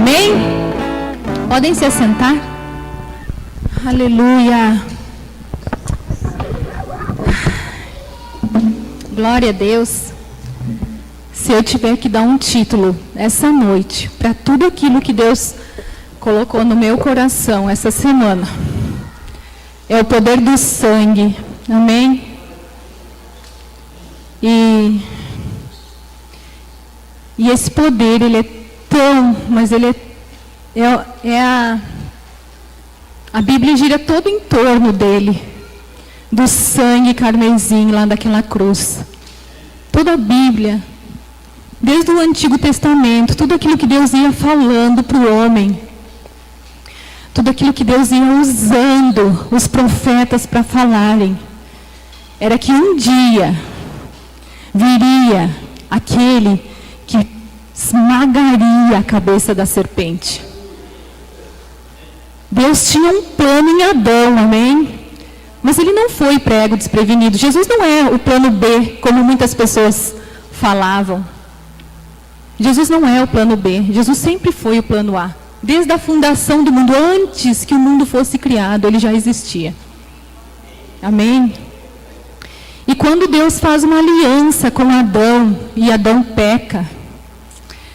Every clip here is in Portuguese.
Amém? Podem se assentar. Aleluia. Glória a Deus. Se eu tiver que dar um título essa noite para tudo aquilo que Deus colocou no meu coração essa semana, é o poder do sangue. Amém? E esse poder, ele é tão, mas ele a Bíblia gira todo em torno dele, do sangue carmesim lá daquela cruz. Toda a Bíblia, desde o Antigo Testamento, tudo aquilo que Deus ia falando para o homem, tudo aquilo que Deus ia usando os profetas para falarem, era que um dia viria aquele que esmagaria a cabeça da serpente. Deus tinha um plano em Adão, amém? Mas ele não foi prego desprevenido. Jesus não é o plano B, como muitas pessoas falavam. Jesus não é o plano B. Jesus sempre foi o plano A. Desde a fundação do mundo, antes que o mundo fosse criado, ele já existia. Amém? E quando Deus faz uma aliança com Adão, e Adão peca,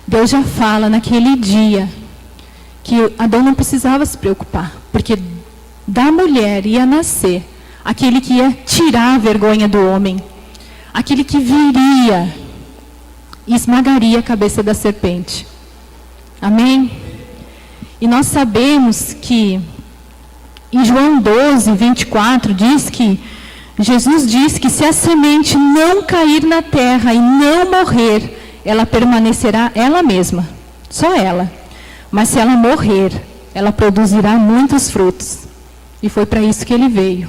Deus já fala naquele dia que Adão não precisava se preocupar, porque da mulher ia nascer aquele que ia tirar a vergonha do homem, aquele que viria e esmagaria a cabeça da serpente. Amém? E nós sabemos que em João 12, 24, diz que Jesus diz que se a semente não cair na terra e não morrer, ela permanecerá ela mesma, só ela. Mas se ela morrer, ela produzirá muitos frutos. E foi para isso que ele veio.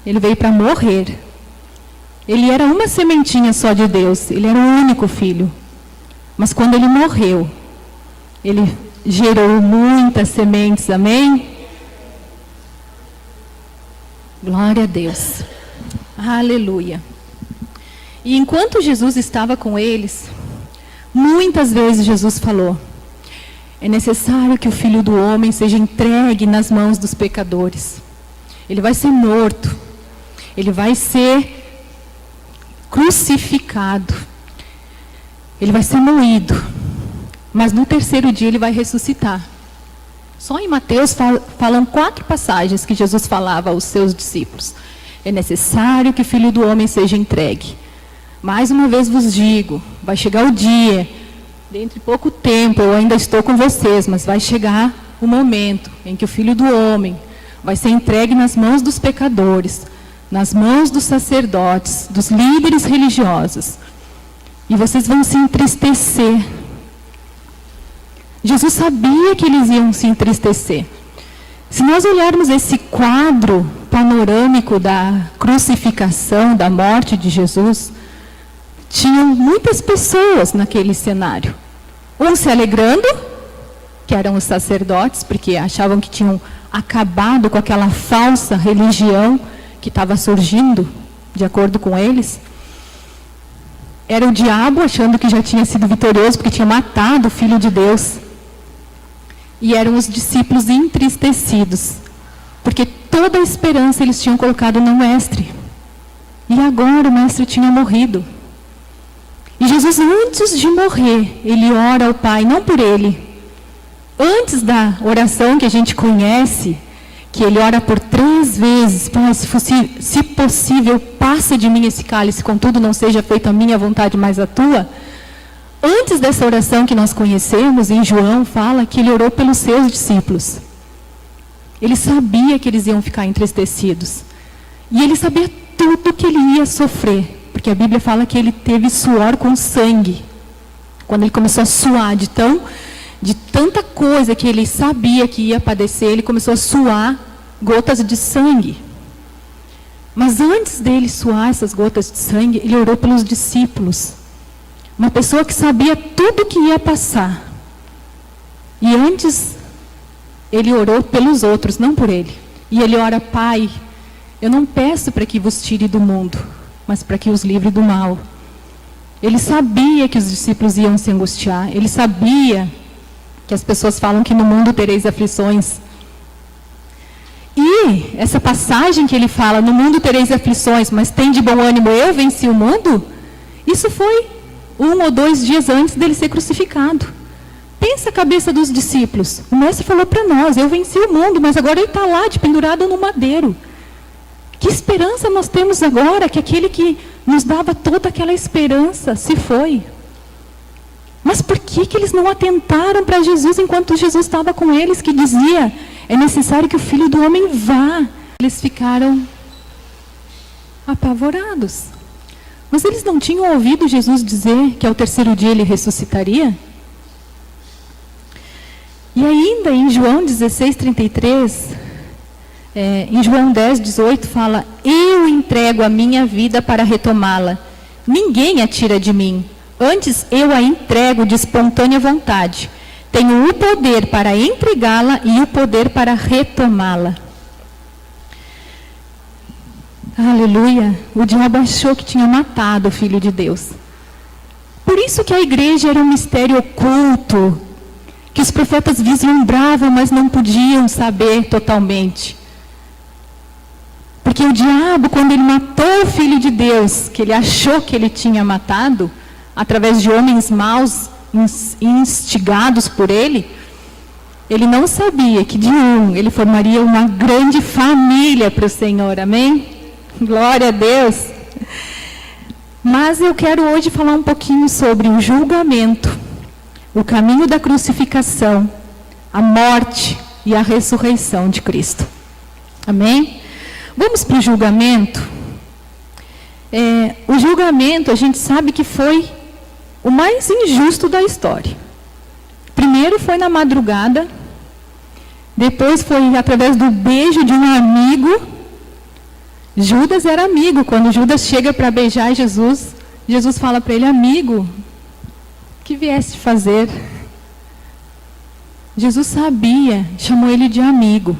Ele veio para morrer. Ele era uma sementinha só de Deus. Ele era o único filho. Mas quando ele morreu, ele gerou muitas sementes. Amém? Glória a Deus. Aleluia. E enquanto Jesus estava com eles, muitas vezes Jesus falou: é necessário que o Filho do Homem seja entregue nas mãos dos pecadores. Ele vai ser morto. Ele vai ser crucificado. Ele vai ser moído. Mas no terceiro dia ele vai ressuscitar. Só em Mateus falam 4 passagens que Jesus falava aos seus discípulos. É necessário que o Filho do Homem seja entregue. Mais uma vez vos digo, vai chegar o dia, dentro de pouco tempo, eu ainda estou com vocês, mas vai chegar o momento em que o Filho do Homem vai ser entregue nas mãos dos pecadores, nas mãos dos sacerdotes, dos líderes religiosos. E vocês vão se entristecer. Jesus sabia que eles iam se entristecer. Se nós olharmos esse quadro panorâmico da crucificação, da morte de Jesus, tinham muitas pessoas naquele cenário. Uns se alegrando, que eram os sacerdotes, porque achavam que tinham acabado com aquela falsa religião que estava surgindo, de acordo com eles. Era o diabo achando que já tinha sido vitorioso, porque tinha matado o Filho de Deus. E eram os discípulos entristecidos, porque toda a esperança eles tinham colocado no Mestre. E agora o Mestre tinha morrido. E Jesus, antes de morrer, ele ora ao Pai, não por ele. Antes da oração que a gente conhece, que ele ora por 3 vezes, Pai, se possível, passa de mim esse cálice, contudo não seja feita a minha vontade, mas a tua. Antes dessa oração que nós conhecemos, em João fala que ele orou pelos seus discípulos. Ele sabia que eles iam ficar entristecidos. E ele sabia tudo que ele ia sofrer. Porque a Bíblia fala que ele teve suor com sangue. Quando ele começou a suar de tanta coisa que ele sabia que ia padecer, ele começou a suar gotas de sangue. Mas antes dele suar essas gotas de sangue, ele orou pelos discípulos. Uma pessoa que sabia tudo que ia passar. E antes, ele orou pelos outros, não por ele. E ele ora: Pai, eu não peço para que vos tire do mundo, mas para que os livre do mal. Ele sabia que os discípulos iam se angustiar. Ele sabia que as pessoas falam que no mundo tereis aflições. E essa passagem que ele fala, no mundo tereis aflições, mas tem de bom ânimo, eu venci o mundo, isso foi 1 ou 2 dias antes dele ser crucificado. Pensa a cabeça dos discípulos. O mestre falou para nós, eu venci o mundo, mas agora ele está lá, de pendurado no madeiro. Que esperança nós temos agora, que aquele que nos dava toda aquela esperança se foi. Mas por que eles não atentaram para Jesus enquanto Jesus estava com eles, que dizia, é necessário que o Filho do Homem vá? Eles ficaram apavorados. Mas eles não tinham ouvido Jesus dizer que ao terceiro dia ele ressuscitaria? E ainda em João 16:33, em João 10:18 fala, eu entrego a minha vida para retomá-la. Ninguém a tira de mim. Antes eu a entrego de espontânea vontade. Tenho o poder para entregá-la e o poder para retomá-la. Aleluia. O diabo achou que tinha matado o Filho de Deus. Por isso que a igreja era um mistério oculto, que os profetas vislumbravam, mas não podiam saber totalmente. Porque o diabo, quando ele matou o Filho de Deus, que ele achou que ele tinha matado, através de homens maus, instigados por ele não sabia que de ele formaria uma grande família para o Senhor, amém? Glória a Deus! Mas eu quero hoje falar um pouquinho sobre o julgamento, o caminho da crucificação, a morte e a ressurreição de Cristo. Amém? Vamos para o julgamento. O julgamento, a gente sabe que foi o mais injusto da história. Primeiro foi na madrugada, depois foi através do beijo de um amigo. Judas era amigo. Quando Judas chega para beijar Jesus, Jesus fala para ele, amigo, o que vieste fazer? Jesus sabia, chamou ele de amigo.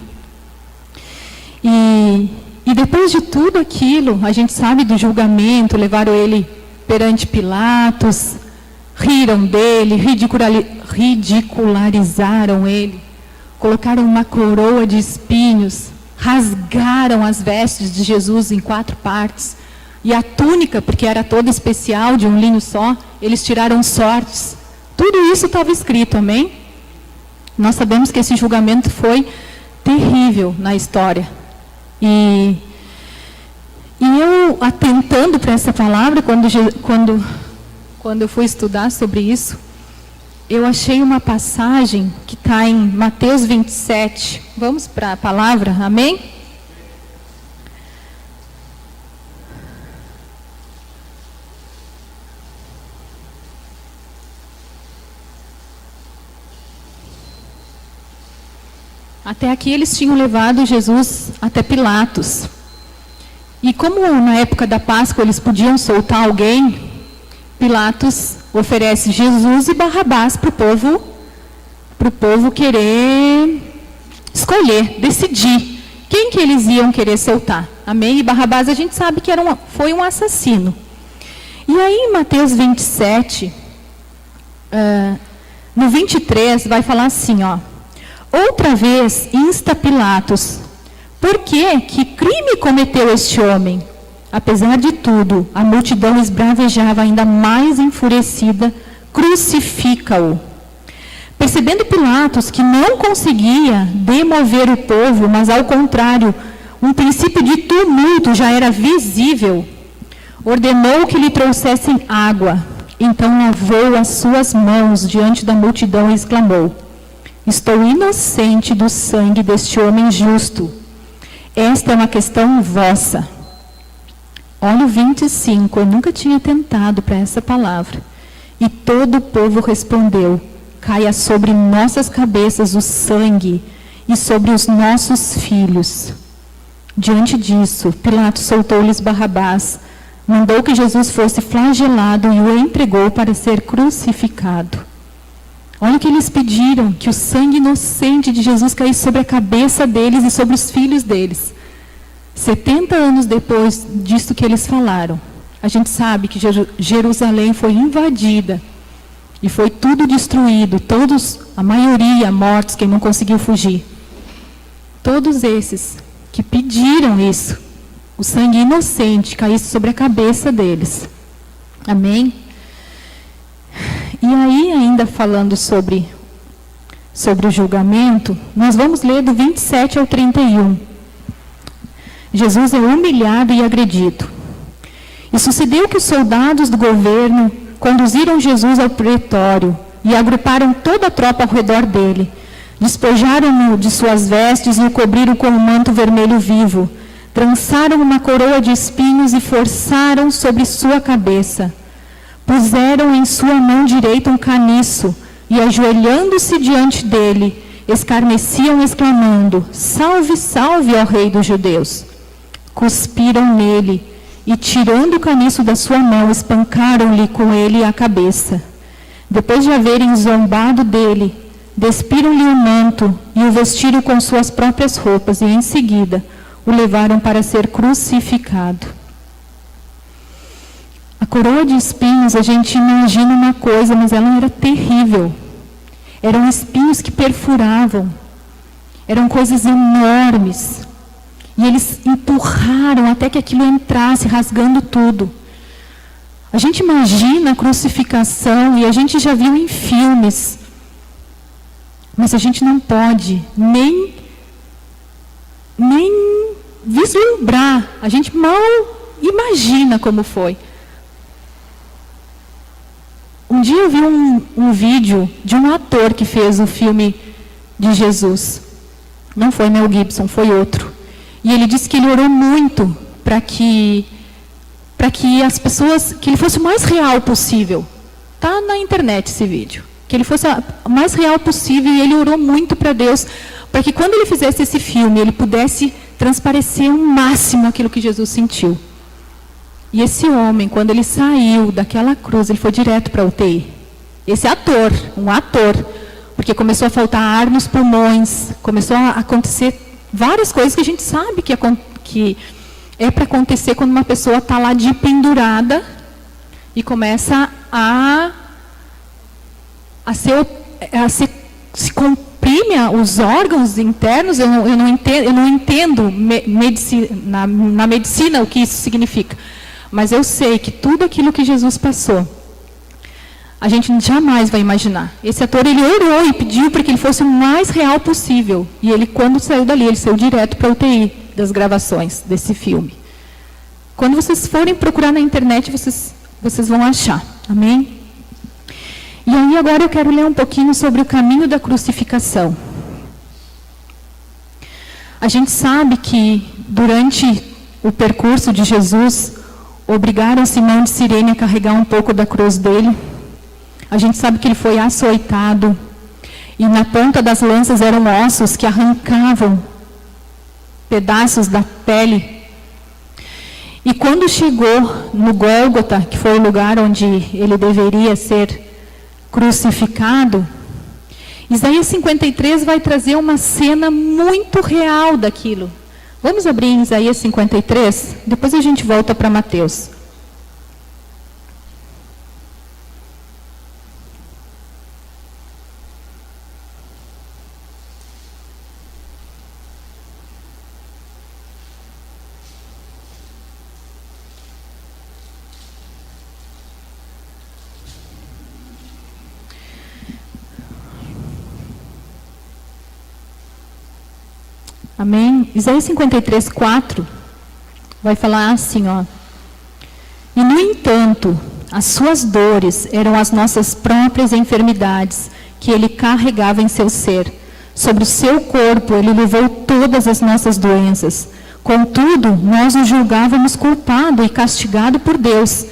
E depois de tudo aquilo, a gente sabe do julgamento, levaram ele perante Pilatos, riram dele, ridicularizaram ele, colocaram uma coroa de espinhos, rasgaram as vestes de Jesus em 4 partes, e a túnica, porque era toda especial, de um linho só, eles tiraram sortes. Tudo isso estava escrito, amém? Nós sabemos que esse julgamento foi terrível na história. E eu, atentando para essa palavra, quando eu fui estudar sobre isso, eu achei uma passagem que está em Mateus 27. Vamos para a palavra, amém? Até aqui eles tinham levado Jesus até Pilatos. E como na época da Páscoa eles podiam soltar alguém, Pilatos oferece Jesus e Barrabás para o povo querer escolher, decidir quem que eles iam querer soltar. Amém? E Barrabás a gente sabe que foi um assassino. E aí em Mateus 27, no 23, vai falar assim, ó. Outra vez insta Pilatos, por que crime cometeu este homem? Apesar de tudo, a multidão esbravejava ainda mais enfurecida, crucifica-o. Percebendo Pilatos que não conseguia demover o povo, mas ao contrário, um princípio de tumulto já era visível, ordenou que lhe trouxessem água. Então lavou as suas mãos diante da multidão e exclamou, estou inocente do sangue deste homem justo. Esta é uma questão vossa. Olha o 25, eu nunca tinha tentado para essa palavra. E todo o povo respondeu, caia sobre nossas cabeças o sangue e sobre os nossos filhos. Diante disso, Pilatos soltou-lhes Barrabás, mandou que Jesus fosse flagelado e o entregou para ser crucificado. Olha o que eles pediram, que o sangue inocente de Jesus caísse sobre a cabeça deles e sobre os filhos deles. 70 anos depois disso que eles falaram, a gente sabe que Jerusalém foi invadida E foi tudo destruído, todos, a maioria mortos, quem não conseguiu fugir. Todos esses que pediram isso, o sangue inocente caísse sobre a cabeça deles. Amém? E aí, ainda falando sobre o julgamento, nós vamos ler do 27 ao 31. Jesus é humilhado e agredido. E sucedeu que os soldados do governo conduziram Jesus ao pretório e agruparam toda a tropa ao redor dele. Despojaram-no de suas vestes e o cobriram com um manto vermelho vivo. Trançaram uma coroa de espinhos e forçaram sobre sua cabeça. Puseram em sua mão direita um caniço e, ajoelhando-se diante dele, escarneciam, exclamando: Salve, salve, ó Rei dos Judeus! Cuspiram nele e, tirando o caniço da sua mão, espancaram-lhe com ele a cabeça. Depois de haverem zombado dele, despiram-lhe o manto e o vestiram com suas próprias roupas, e em seguida o levaram para ser crucificado. A coroa de espinhos, a gente imagina uma coisa, mas ela era terrível. Eram espinhos que perfuravam. Eram coisas enormes. E eles empurraram até que aquilo entrasse, rasgando tudo. A gente imagina a crucificação e a gente já viu em filmes. Mas a gente não pode nem vislumbrar. A gente mal imagina como foi. Um dia eu vi um vídeo de um ator que fez o filme de Jesus. Não foi Mel Gibson, foi outro. E ele disse que ele orou muito para que as pessoas, que ele fosse o mais real possível. Está na internet esse vídeo. Que ele fosse o mais real possível, e ele orou muito para Deus, para que quando ele fizesse esse filme, ele pudesse transparecer ao máximo aquilo que Jesus sentiu. E esse homem, quando ele saiu daquela cruz, ele foi direto para a UTI. Esse ator, um ator, porque começou a faltar ar nos pulmões, começou a acontecer várias coisas que a gente sabe que é para acontecer quando uma pessoa está lá de pendurada e começa se comprime os órgãos internos. Eu não entendo na medicina o que isso significa. Mas eu sei que tudo aquilo que Jesus passou, a gente jamais vai imaginar. Esse ator, ele orou e pediu para que ele fosse o mais real possível. E ele, quando saiu dali, ele saiu direto para a UTI das gravações desse filme. Quando vocês forem procurar na internet, vocês vão achar. Amém? E aí agora eu quero ler um pouquinho sobre o caminho da crucificação. A gente sabe que durante o percurso de Jesus, obrigaram Simão de Cirene a carregar um pouco da cruz dele. A gente sabe que ele foi açoitado, e na ponta das lanças eram ossos que arrancavam pedaços da pele. E quando chegou no Gólgota, que foi o lugar onde ele deveria ser crucificado, Isaías 53 vai trazer uma cena muito real daquilo. Vamos abrir em Isaías 53? Depois a gente volta para Mateus. Amém? Isaías 53, 4 vai falar assim, ó. E, no entanto, as suas dores eram as nossas próprias enfermidades que ele carregava em seu ser. Sobre o seu corpo ele levou todas as nossas doenças. Contudo, nós o julgávamos culpado e castigado por Deus,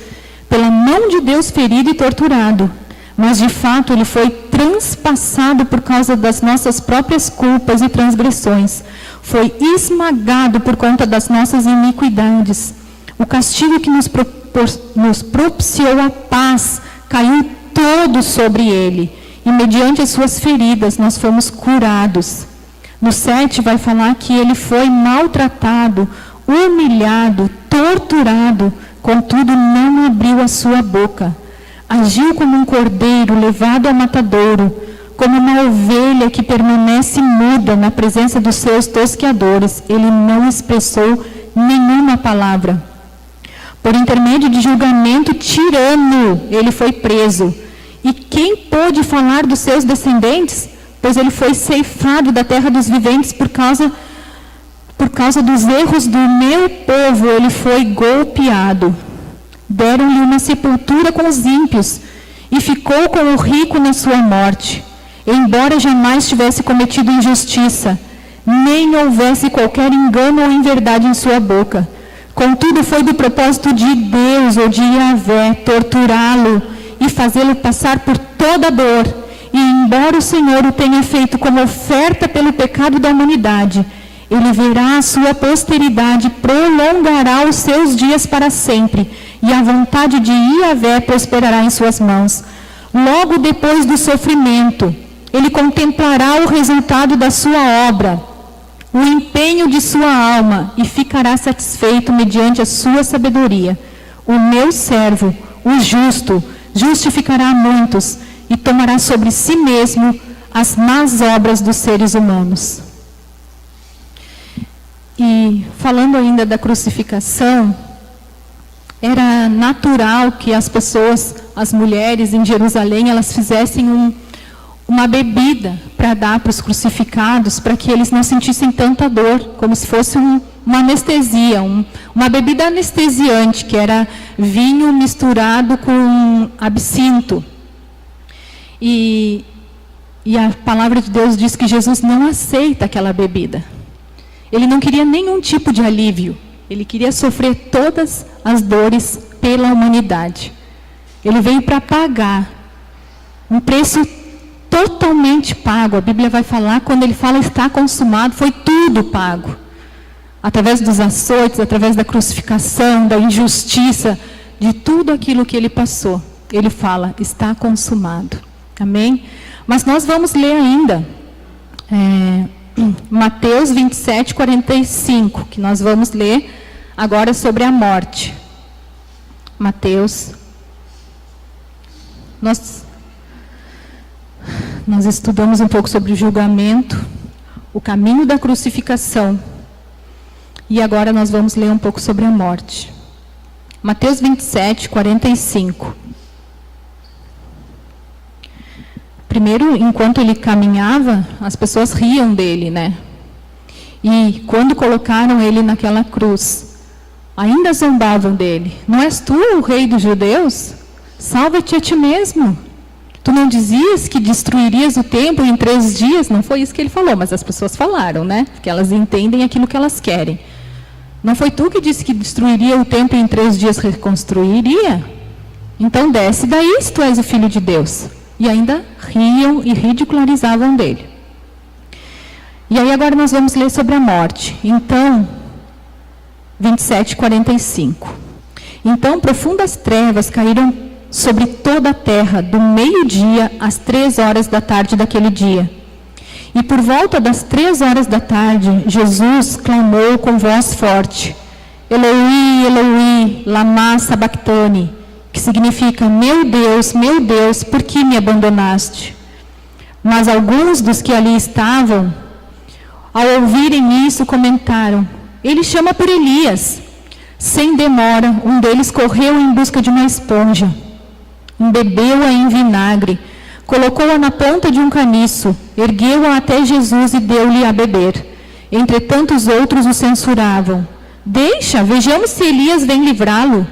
pela mão de Deus ferido e torturado. Mas, de fato, ele foi transpassado por causa das nossas próprias culpas e transgressões. Foi esmagado por conta das nossas iniquidades. O castigo que nos propiciou a paz caiu todo sobre ele. E, mediante as suas feridas, nós fomos curados. No 7 vai falar que ele foi maltratado, humilhado, torturado, contudo não abriu a sua boca. Agiu como um cordeiro levado ao matadouro, como uma ovelha que permanece muda na presença dos seus tosqueadores. Ele não expressou nenhuma palavra. Por intermédio de julgamento tirano, ele foi preso. E quem pôde falar dos seus descendentes? Pois ele foi ceifado da terra dos viventes por causa dos erros do meu povo, ele foi golpeado. Deram-lhe uma sepultura com os ímpios, e ficou com o rico na sua morte. Embora jamais tivesse cometido injustiça, nem houvesse qualquer engano ou inverdade em sua boca. Contudo, foi do propósito de Deus ou de Yahvé torturá-lo e fazê-lo passar por toda dor. E embora o Senhor o tenha feito como oferta pelo pecado da humanidade, ele verá a sua posteridade, prolongará os seus dias para sempre, e a vontade de Yahvé prosperará em suas mãos. Logo depois do sofrimento, ele contemplará o resultado da sua obra, o empenho de sua alma, e ficará satisfeito mediante a sua sabedoria. O meu servo, o justo, justificará muitos, e tomará sobre si mesmo as más obras dos seres humanos. E falando ainda da crucificação, era natural que as pessoas, as mulheres em Jerusalém, elas fizessem uma bebida para dar para os crucificados, para que eles não sentissem tanta dor, como se fosse uma anestesia, uma bebida anestesiante, que era vinho misturado com absinto. E a palavra de Deus diz que Jesus não aceita aquela bebida. Ele não queria nenhum tipo de alívio. Ele queria sofrer todas as dores pela humanidade. Ele veio para pagar um preço totalmente pago. A Bíblia vai falar, quando ele fala está consumado, foi tudo pago. Através dos açoites, através da crucificação, da injustiça, de tudo aquilo que ele passou. Ele fala, está consumado. Amém? Mas nós vamos ler ainda Mateus 27, 45, que nós vamos ler agora sobre a morte. Mateus. Nós estudamos um pouco sobre o julgamento, o caminho da crucificação. E agora nós vamos ler um pouco sobre a morte. Mateus 27, 45. Primeiro, enquanto ele caminhava, as pessoas riam dele, né? E quando colocaram ele naquela cruz, ainda zombavam dele. Não és tu o rei dos judeus? Salva-te a ti mesmo. Tu não dizias que destruirias o templo em 3 dias? Não foi isso que ele falou, mas as pessoas falaram, né? Porque elas entendem aquilo que elas querem. Não foi tu que disse que destruiria o templo e em 3 dias reconstruiria? Então desce daí se tu és o Filho de Deus. E ainda riam e ridicularizavam dele. E aí agora nós vamos ler sobre a morte. Então, 27, 45. Então profundas trevas caíram sobre toda a terra, do meio-dia às 3 horas da tarde daquele dia. E por volta das 3 horas da tarde, Jesus clamou com voz forte, Eloi, Eloi, lama sabachthani, que significa, meu Deus, por que me abandonaste? Mas alguns dos que ali estavam, ao ouvirem isso, comentaram, ele chama por Elias. Sem demora, um deles correu em busca de uma esponja, embebeu-a em vinagre, colocou-a na ponta de um caniço, ergueu-a até Jesus e deu-lhe a beber. Entretanto, os outros o censuravam. Deixa, vejamos se Elias vem livrá-lo.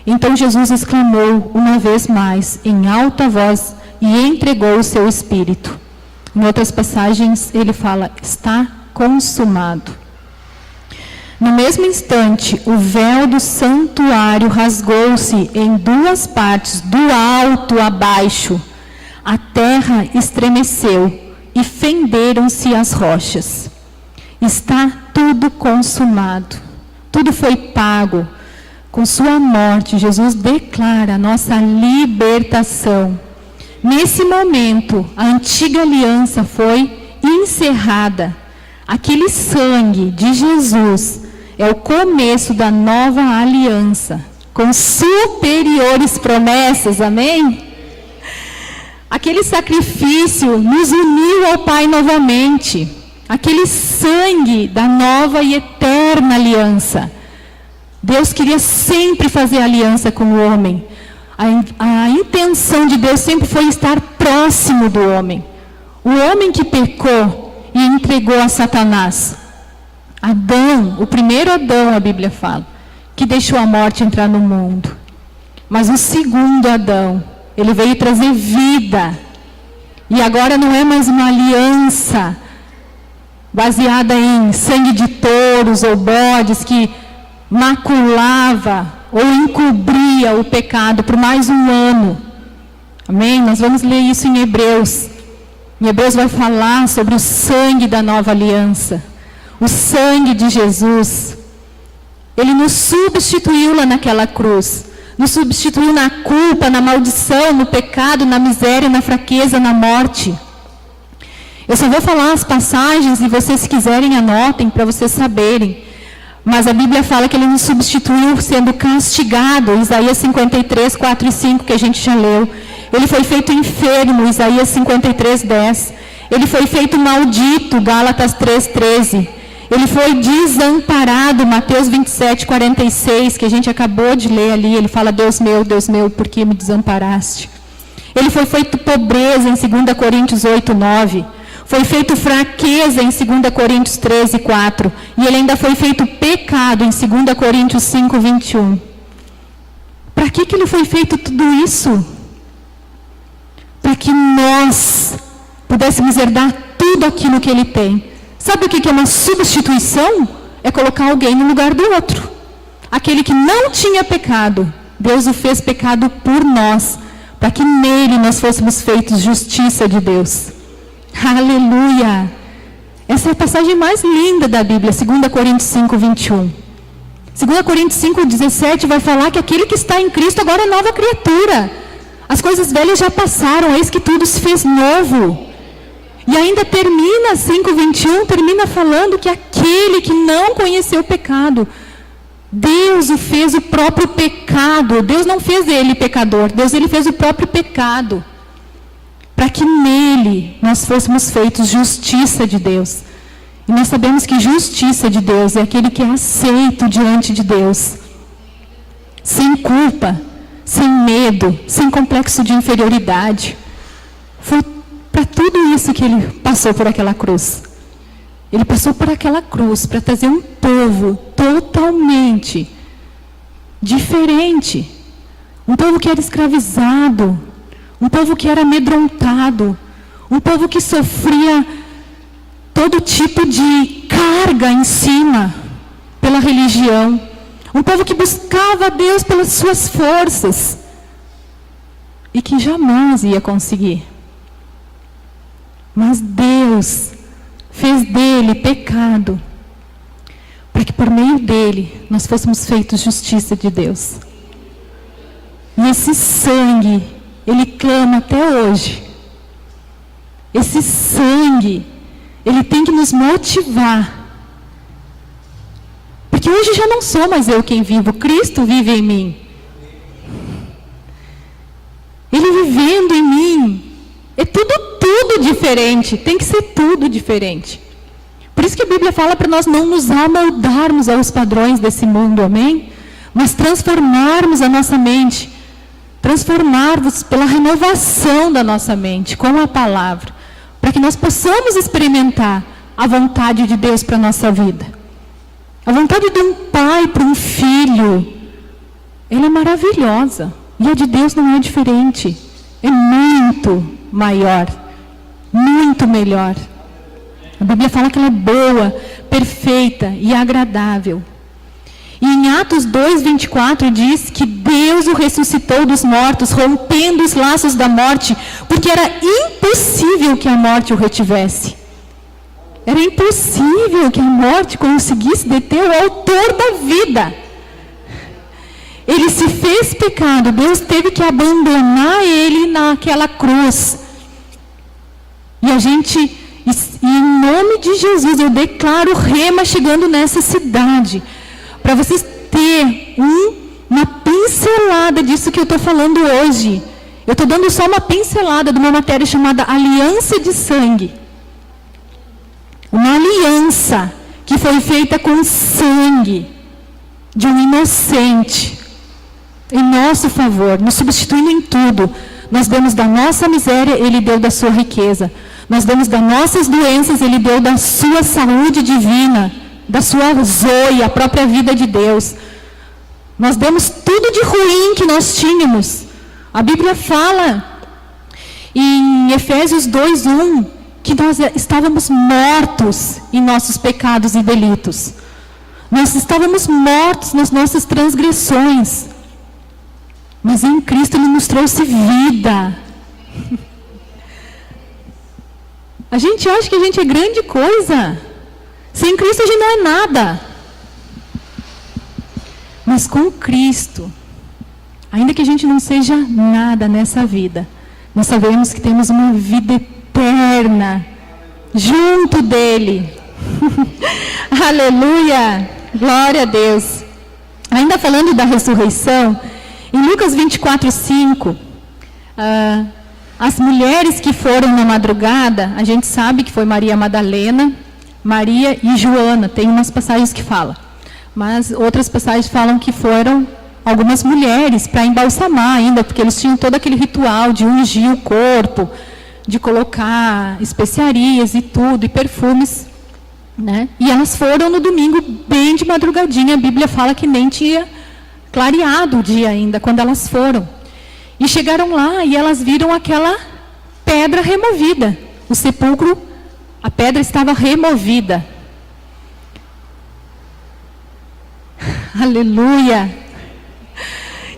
Então Jesus exclamou uma vez mais, em alta voz, e entregou o seu espírito. Em outras passagens, ele fala, está consumado. No mesmo instante, o véu do santuário rasgou-se em 2 partes, do alto a baixo. A terra estremeceu e fenderam-se as rochas. Está tudo consumado. Tudo foi pago. Com sua morte, Jesus declara a nossa libertação. Nesse momento, a antiga aliança foi encerrada. Aquele sangue de Jesus é o começo da nova aliança. com superiores promessas, amém? Aquele sacrifício nos uniu ao Pai novamente. Aquele sangue da nova e eterna aliança. Deus queria sempre fazer aliança com o homem. A intenção de Deus sempre foi estar próximo do homem. O homem que pecou e entregou a Satanás. Adão, o primeiro Adão, a Bíblia fala, que deixou a morte entrar no mundo. Mas o segundo Adão, ele veio trazer vida. E agora não é mais uma aliança baseada em sangue de touros ou bodes que maculava ou encobria o pecado por mais um ano. Amém? Nós vamos ler isso em Hebreus. Em Hebreus vai falar sobre o sangue da nova aliança. O sangue de Jesus. Ele nos substituiu lá naquela cruz. Nos substituiu na culpa, na maldição, no pecado, na miséria, na fraqueza, na morte. Eu só vou falar as passagens e vocês, se quiserem, anotem para vocês saberem. Mas a Bíblia fala que ele nos substituiu sendo castigado, Isaías 53, 4 e 5, que a gente já leu. Ele foi feito enfermo, Isaías 53, 10. Ele foi feito maldito, Gálatas 3, 13. Ele foi desamparado, Mateus 27, 46, que a gente acabou de ler ali. Ele fala, Deus meu, por que me desamparaste? Ele foi feito pobreza em 2 Coríntios 8, 9. Foi feito fraqueza em 2 Coríntios 13, 4. E ele ainda foi feito pecado em 2 Coríntios 5, 21. Para que ele foi feito tudo isso? Para que nós pudéssemos herdar tudo aquilo que ele tem. Sabe o que é uma substituição? É colocar alguém no lugar do outro. Aquele que não tinha pecado, Deus o fez pecado por nós, para que nele nós fôssemos feitos justiça de Deus. Aleluia! Essa é a passagem mais linda da Bíblia, 2 Coríntios 5, 21. 2 Coríntios 5, 17 vai falar que aquele que está em Cristo agora é nova criatura. As coisas velhas já passaram, eis que tudo se fez novo. E ainda termina, 5, 21, termina falando que aquele que não conheceu o pecado, Deus o fez o próprio pecado. Deus não fez ele pecador, Deus ele fez o próprio pecado. Para que nele nós fôssemos feitos justiça de Deus. E nós sabemos que justiça de Deus é aquele que é aceito diante de Deus. Sem culpa, sem medo, sem complexo de inferioridade. Foi para tudo isso que ele passou por aquela cruz. Ele passou por aquela cruz para trazer um povo totalmente diferente. Um povo que era escravizado. Um povo que era amedrontado. Um povo que sofria todo tipo de carga em cima pela religião. Um povo que buscava a Deus pelas suas forças. E que jamais ia conseguir. Mas Deus fez dele pecado, para que por meio dele nós fôssemos feitos justiça de Deus. E esse sangue, ele clama até hoje. Esse sangue, ele tem que nos motivar. Porque hoje já não sou mais eu quem vivo, Cristo vive em mim. Ele vivendo em mim, é tudo diferente, tem que ser tudo diferente. Por isso que a Bíblia fala para nós não nos amoldarmos aos padrões desse mundo, amém? Mas transformarmos a nossa mente, transformarmos pela renovação da nossa mente, com a palavra, para que nós possamos experimentar a vontade de Deus para a nossa vida. A vontade de um pai para um filho, ela é maravilhosa, e a de Deus não é diferente, é muito maior, muito melhor. A Bíblia fala que ela é boa, perfeita e agradável. E em Atos 2, 24 diz que Deus o ressuscitou dos mortos, rompendo os laços da morte, porque era impossível que a morte o retivesse. Era impossível que a morte conseguisse deter o autor da vida. Ele se fez pecado, Deus teve que abandonar ele naquela cruz. E em nome de Jesus, eu declaro Rema chegando nessa cidade, para vocês terem uma pincelada pincelada disso que eu estou falando hoje. Eu estou dando só uma pincelada de uma matéria chamada aliança de sangue. Uma aliança que foi feita com sangue de um inocente, em nosso favor, nos substituindo em tudo. Nós demos da nossa miséria, Ele deu da sua riqueza. Nós demos das nossas doenças, Ele deu da sua saúde divina, da sua zoe, a própria vida de Deus. Nós demos tudo de ruim que nós tínhamos. A Bíblia fala em Efésios 2:1 que nós estávamos mortos em nossos pecados e delitos. Nós estávamos mortos nas nossas transgressões. Mas em Cristo Ele nos trouxe vida. A gente acha que a gente é grande coisa. Sem Cristo a gente não é nada. Mas com Cristo, ainda que a gente não seja nada nessa vida, nós sabemos que temos uma vida eterna junto dEle. Aleluia! Glória a Deus! Ainda falando da ressurreição, em Lucas 24:5, as mulheres que foram na madrugada, a gente sabe que foi Maria Madalena, Maria e Joana, tem umas passagens que falam. Mas outras passagens falam que foram algumas mulheres para embalsamar ainda, porque eles tinham todo aquele ritual de ungir o corpo, de colocar especiarias e tudo, e perfumes, né? E elas foram no domingo bem de madrugadinha, a Bíblia fala que nem tinha clareado o dia ainda, quando elas foram. E chegaram lá e elas viram aquela pedra removida. O sepulcro, a pedra estava removida. Aleluia!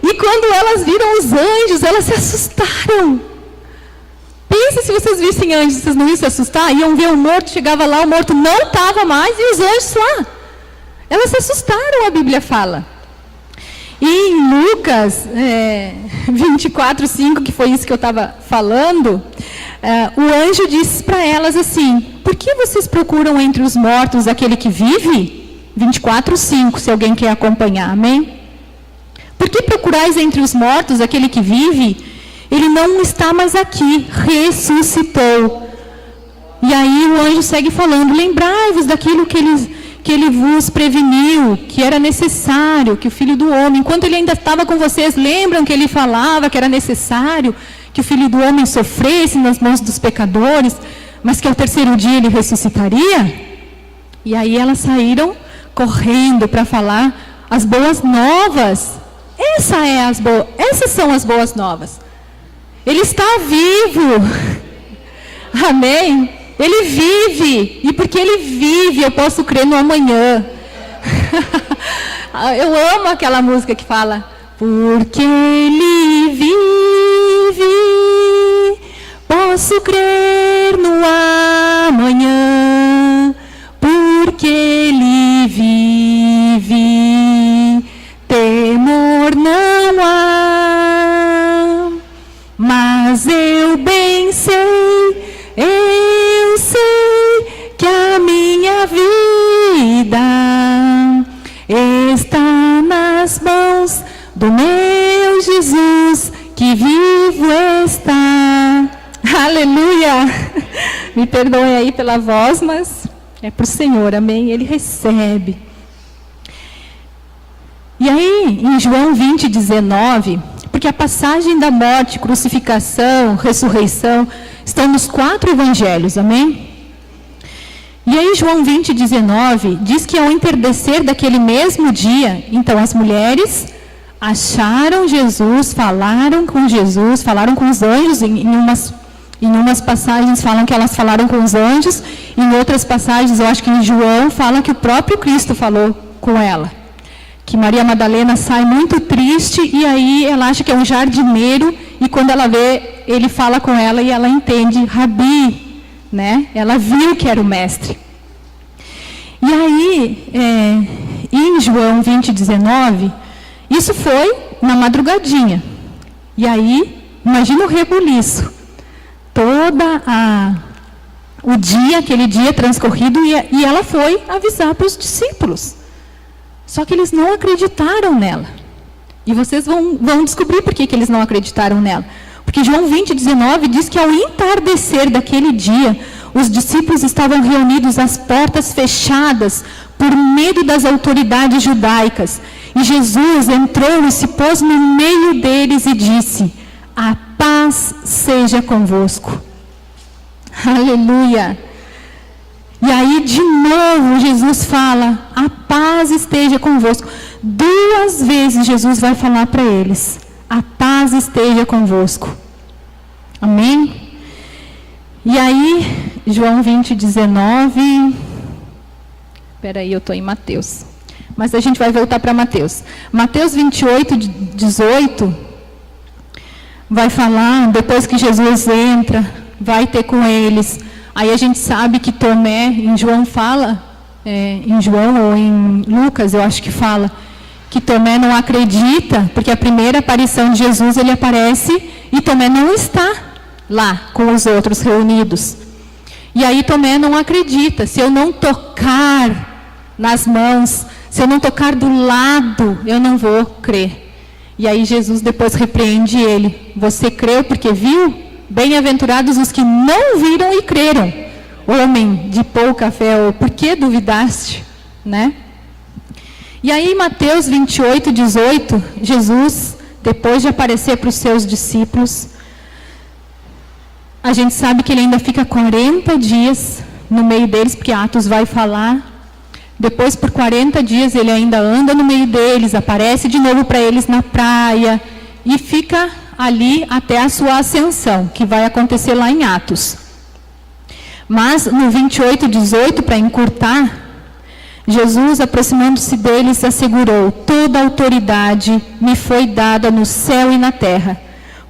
E quando elas viram os anjos, elas se assustaram. Pensa se vocês vissem anjos, vocês não iam se assustar? Iam ver o morto, chegava lá, o morto não estava mais e os anjos lá. Elas se assustaram, a Bíblia fala. E em Lucas 24:5, que foi isso que eu estava falando, o anjo disse para elas assim: por que vocês procuram entre os mortos aquele que vive? 24:5, se alguém quer acompanhar, amém? Por que procurais entre os mortos aquele que vive? Ele não está mais aqui, ressuscitou. E aí o anjo segue falando: lembrai-vos daquilo que ele vos preveniu, que era necessário, que o Filho do Homem, enquanto ele ainda estava com vocês, lembram que ele falava que era necessário que o Filho do Homem sofresse nas mãos dos pecadores, mas que ao terceiro dia ele ressuscitaria? E aí elas saíram correndo para falar as boas novas. Essas são as boas novas. Ele está vivo. Amém? Ele vive. E porque Ele vive, eu posso crer no amanhã. Eu amo aquela música que fala: porque Ele vive, posso crer no amanhã. Porque Ele vive, temor não há. Mas eu bem sei, eu sei que a minha vida está nas mãos do meu Jesus, que vivo está. Aleluia! Me perdoem aí pela voz, mas é para o Senhor, amém? Ele recebe. E aí, em João 20:19, porque a passagem da morte, crucificação, ressurreição, estão nos 4 evangelhos, amém? E aí, João 20:19, diz que ao entardecer daquele mesmo dia, então as mulheres acharam Jesus, falaram com os anjos, em umas passagens falam que elas falaram com os anjos, em outras passagens, eu acho que em João, fala que o próprio Cristo falou com ela. Que Maria Madalena sai muito triste e aí ela acha que é um jardineiro e quando ela vê, ele fala com ela e ela entende, Rabi, né? Ela viu que era o mestre. E aí, em João 20:19, isso foi na madrugadinha. E aí, imagina o rebuliço. O dia, aquele dia transcorrido, e ela foi avisar para os discípulos. Só que eles não acreditaram nela. E vocês vão descobrir por que eles não acreditaram nela. Porque João 20:19 diz que ao entardecer daquele dia, os discípulos estavam reunidos às portas fechadas por medo das autoridades judaicas. E Jesus entrou e se pôs no meio deles e disse: a paz seja convosco. Aleluia! E aí, de novo, Jesus fala: a paz esteja convosco. 2 vezes Jesus vai falar para eles: a paz esteja convosco. Amém? E aí, João 20:19. Espera aí, eu estou em Mateus. Mas a gente vai voltar para Mateus. Mateus 28:18 vai falar, depois que Jesus entra, vai ter com eles. Aí a gente sabe que Tomé, em João fala, em João ou em Lucas, eu acho que fala, que Tomé não acredita, porque a primeira aparição de Jesus, ele aparece e Tomé não está lá com os outros reunidos. E aí Tomé não acredita: se eu não tocar nas mãos, se eu não tocar do lado, eu não vou crer. E aí Jesus depois repreende ele: você creu porque viu? Bem-aventurados os que não viram e creram. Homem de pouca fé, por que duvidaste? Né? E aí, em Mateus 28:18, Jesus, depois de aparecer para os seus discípulos, a gente sabe que ele ainda fica 40 dias no meio deles, porque Atos vai falar. Depois, por 40 dias, ele ainda anda no meio deles, aparece de novo para eles na praia e fica ali até a sua ascensão, que vai acontecer lá em Atos. Mas no 28:18, para encurtar, Jesus, aproximando-se deles, assegurou: toda a autoridade me foi dada no céu e na terra.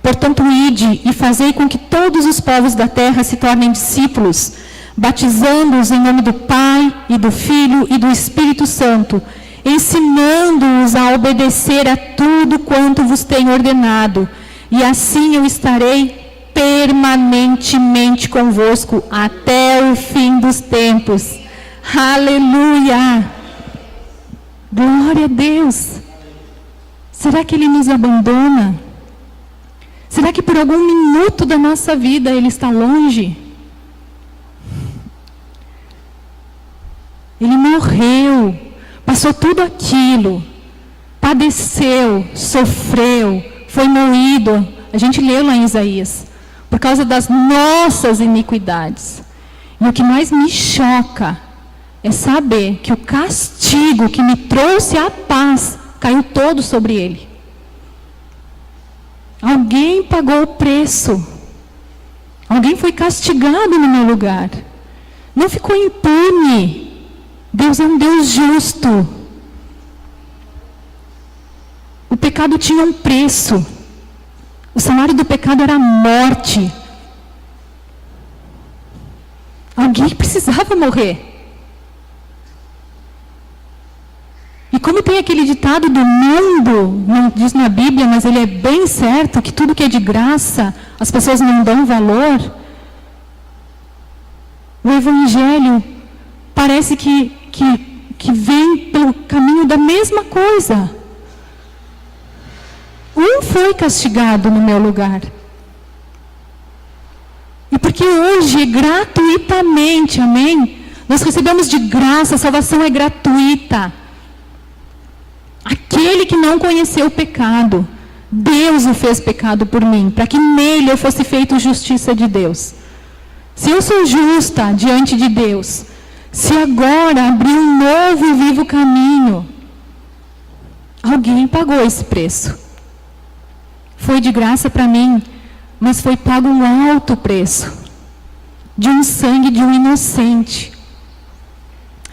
Portanto, ide e fazei com que todos os povos da terra se tornem discípulos, batizando-os em nome do Pai e do Filho e do Espírito Santo, ensinando-os a obedecer a tudo quanto vos tenho ordenado. E assim eu estarei permanentemente convosco até o fim dos tempos. Aleluia! Glória a Deus! Será que Ele nos abandona? Será que por algum minuto da nossa vida Ele está longe? Ele morreu, passou tudo aquilo, padeceu, sofreu, foi moído. A gente leu lá em Isaías, por causa das nossas iniquidades. E o que mais me choca é saber que o castigo que me trouxe a paz caiu todo sobre ele. Alguém pagou o preço. Alguém foi castigado no meu lugar. Não ficou impune. Deus é um Deus justo. O pecado tinha um preço. O salário do pecado era a morte. Alguém precisava morrer. E como tem aquele ditado do mundo, não diz na Bíblia, mas ele é bem certo, que tudo que é de graça, as pessoas não dão valor. O Evangelho parece que vem pelo caminho da mesma coisa. Um foi castigado no meu lugar. E porque hoje, gratuitamente, amém? Nós recebemos de graça, a salvação é gratuita. Aquele que não conheceu o pecado, Deus o fez pecado por mim, para que nele eu fosse feito justiça de Deus. Se eu sou justa diante de Deus, se agora abrir um novo e vivo caminho, alguém pagou esse preço. Foi de graça para mim, mas foi pago um alto preço, de um sangue de um inocente.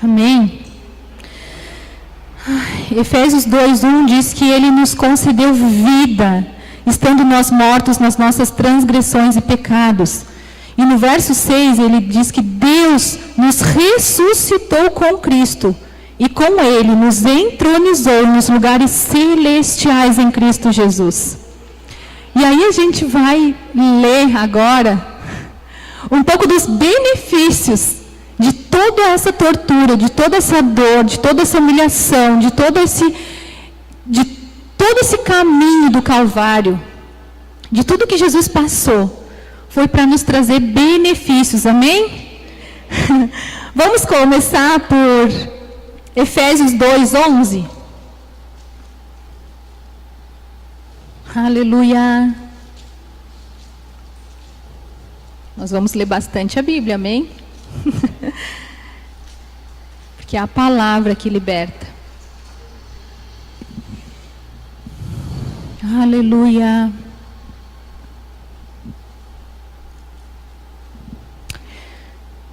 Amém? Efésios 2:1 diz que Ele nos concedeu vida, estando nós mortos nas nossas transgressões e pecados. E no verso 6 ele diz que Deus nos ressuscitou com Cristo, e com Ele nos entronizou nos lugares celestiais em Cristo Jesus. E aí a gente vai ler agora um pouco dos benefícios de toda essa tortura, de toda essa dor, de toda essa humilhação, de Todo esse caminho do Calvário, de tudo que Jesus passou, foi para nos trazer benefícios, amém? Vamos começar por Efésios 2:11. Aleluia. Nós vamos ler bastante a Bíblia, amém? Porque é a palavra que liberta. Aleluia.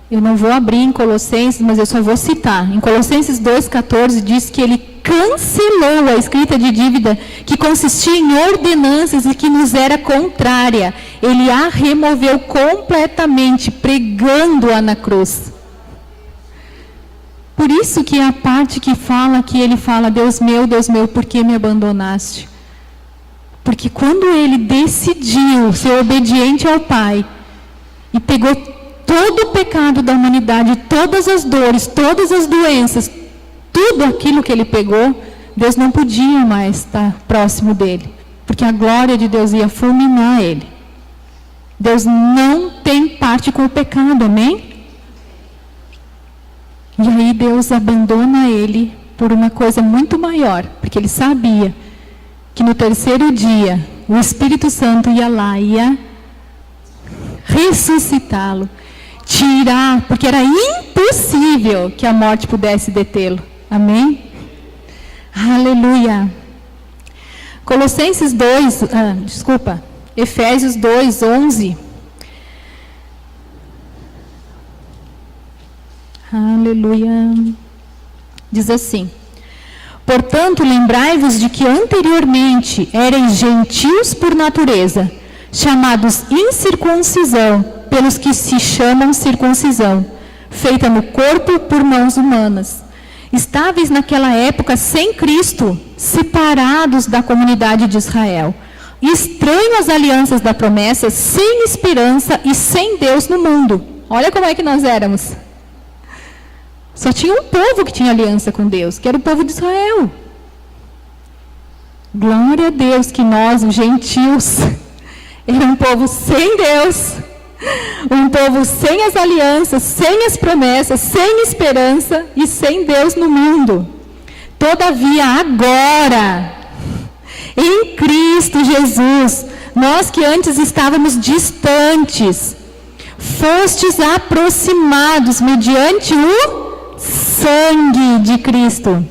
Eu não vou abrir em Colossenses, mas eu só vou citar. Em Colossenses 2,14 diz que ele cancelou a escrita de dívida que consistia em ordenanças e que nos era contrária. Ele a removeu completamente, pregando-a na cruz. Por isso que a parte que fala, que ele fala, Deus meu, por que me abandonaste? Porque quando ele decidiu ser obediente ao Pai e pegou todo o pecado da humanidade, todas as dores, todas as doenças, tudo aquilo que ele pegou, Deus não podia mais estar próximo dele, porque a glória de Deus ia fulminar ele. Deus não tem parte com o pecado, amém? E aí Deus abandona ele por uma coisa muito maior, porque ele sabia que no terceiro dia o Espírito Santo ia lá, ia ressuscitá-lo, tirar, porque era impossível que a morte pudesse detê-lo. Amém? Aleluia. Efésios 2:11. Aleluia. Diz assim: portanto, lembrai-vos de que anteriormente erais gentios por natureza, chamados incircuncisão, pelos que se chamam circuncisão, feita no corpo por mãos humanas. Estáveis naquela época sem Cristo, separados da comunidade de Israel, estranhos às alianças da promessa, sem esperança e sem Deus no mundo. Olha como é que nós éramos. Só tinha um povo que tinha aliança com Deus, que era o povo de Israel. Glória a Deus que nós, os gentios, era um povo sem Deus, um povo sem as alianças, sem as promessas, sem esperança e sem Deus no mundo. Todavia, agora, em Cristo Jesus, nós que antes estávamos distantes, fostes aproximados mediante o sangue de Cristo.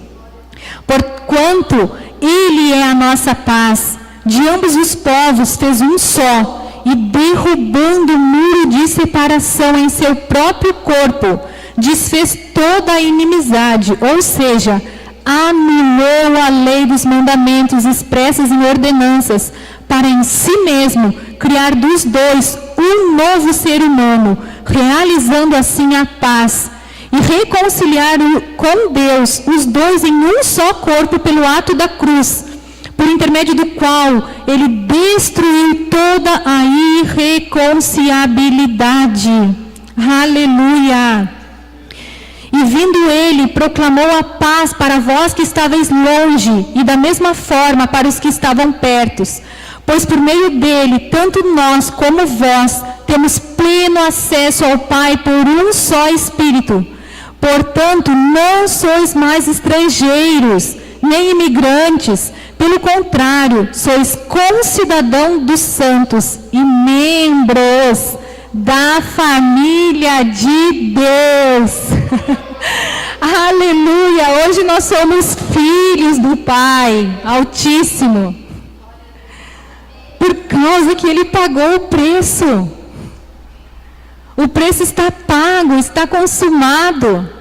Porquanto Ele é a nossa paz, de ambos os povos fez um só, e derrubando o muro de separação em seu próprio corpo, desfez toda a inimizade, ou seja, anulou a lei dos mandamentos expressos em ordenanças, para em si mesmo criar dos dois um novo ser humano, realizando assim a paz, e reconciliar com Deus os dois em um só corpo pelo ato da cruz, por intermédio do qual ele destruiu toda a irreconciliabilidade. Aleluia! E vindo ele, proclamou a paz para vós que estáveis longe, e da mesma forma para os que estavam perto. Pois por meio dele, tanto nós como vós, temos pleno acesso ao Pai por um só Espírito. Portanto, não sois mais estrangeiros, nem imigrantes. Pelo contrário, sois concidadão dos santos e membros da família de Deus. Aleluia! Hoje nós somos filhos do Pai Altíssimo. Por causa que Ele pagou o preço. O preço está pago, está consumado.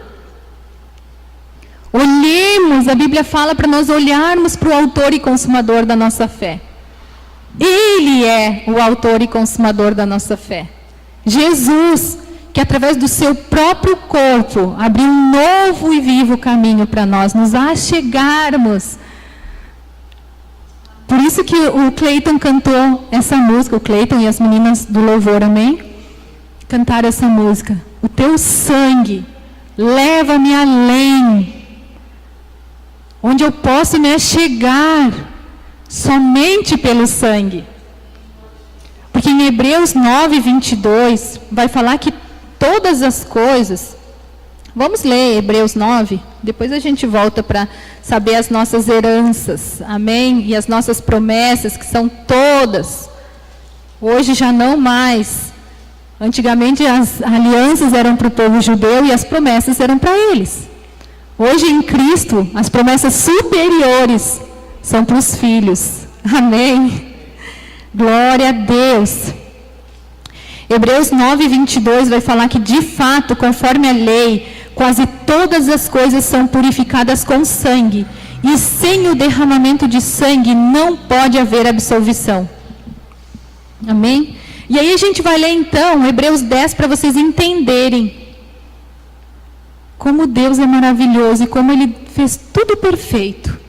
Olhemos, a Bíblia fala para nós olharmos para o autor e consumador da nossa fé. Ele é o autor e consumador da nossa fé. Jesus, que através do seu próprio corpo abriu um novo e vivo caminho para nós nos achegarmos. Por isso que o Cleiton cantou essa música, o Cleiton e as meninas do louvor, amém? Cantaram essa música. O teu sangue leva-me além, onde eu posso me achegar somente pelo sangue. Porque em Hebreus 9, 22, vai falar que todas as coisas... Vamos ler Hebreus 9, depois a gente volta para saber as nossas heranças, amém? E as nossas promessas, que são todas. Hoje já não mais. Antigamente as alianças eram para o povo judeu e as promessas eram para eles. Hoje em Cristo, as promessas superiores são para os filhos. Amém? Glória a Deus. Hebreus 9, 22 vai falar que, de fato, conforme a lei, quase todas as coisas são purificadas com sangue. E sem o derramamento de sangue não pode haver absolvição. Amém? E aí a gente vai ler então Hebreus 10 para vocês entenderem como Deus é maravilhoso e como Ele fez tudo perfeito.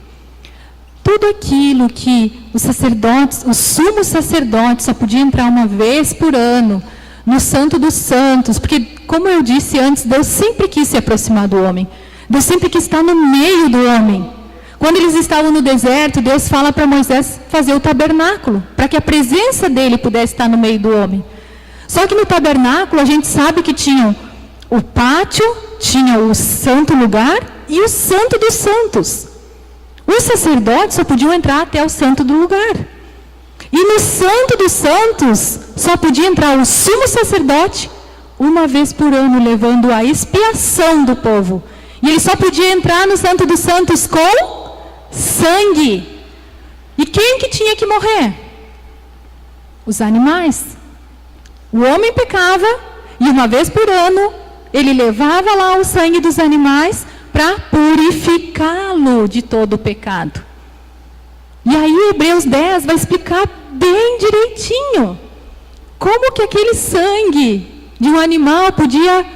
Tudo aquilo que os sacerdotes, o sumo sacerdote só podia entrar uma vez por ano no Santo dos Santos, porque, como eu disse antes, Deus sempre quis se aproximar do homem. Deus sempre quis estar no meio do homem. Quando eles estavam no deserto, Deus fala para Moisés fazer o tabernáculo, para que a presença dele pudesse estar no meio do homem. Só que no tabernáculo a gente sabe que tinha o pátio, tinha o santo lugar e o santo dos santos. Os sacerdotes só podiam entrar até o santo do lugar. E no santo dos santos só podia entrar o sumo sacerdote uma vez por ano, levando a expiação do povo. E ele só podia entrar no santo dos santos com sangue. E quem que tinha que morrer? Os animais. O homem pecava e uma vez por ano ele levava lá o sangue dos animais para purificá-lo de todo o pecado. E aí Hebreus 10 vai explicar bem direitinho como que aquele sangue de um animal podia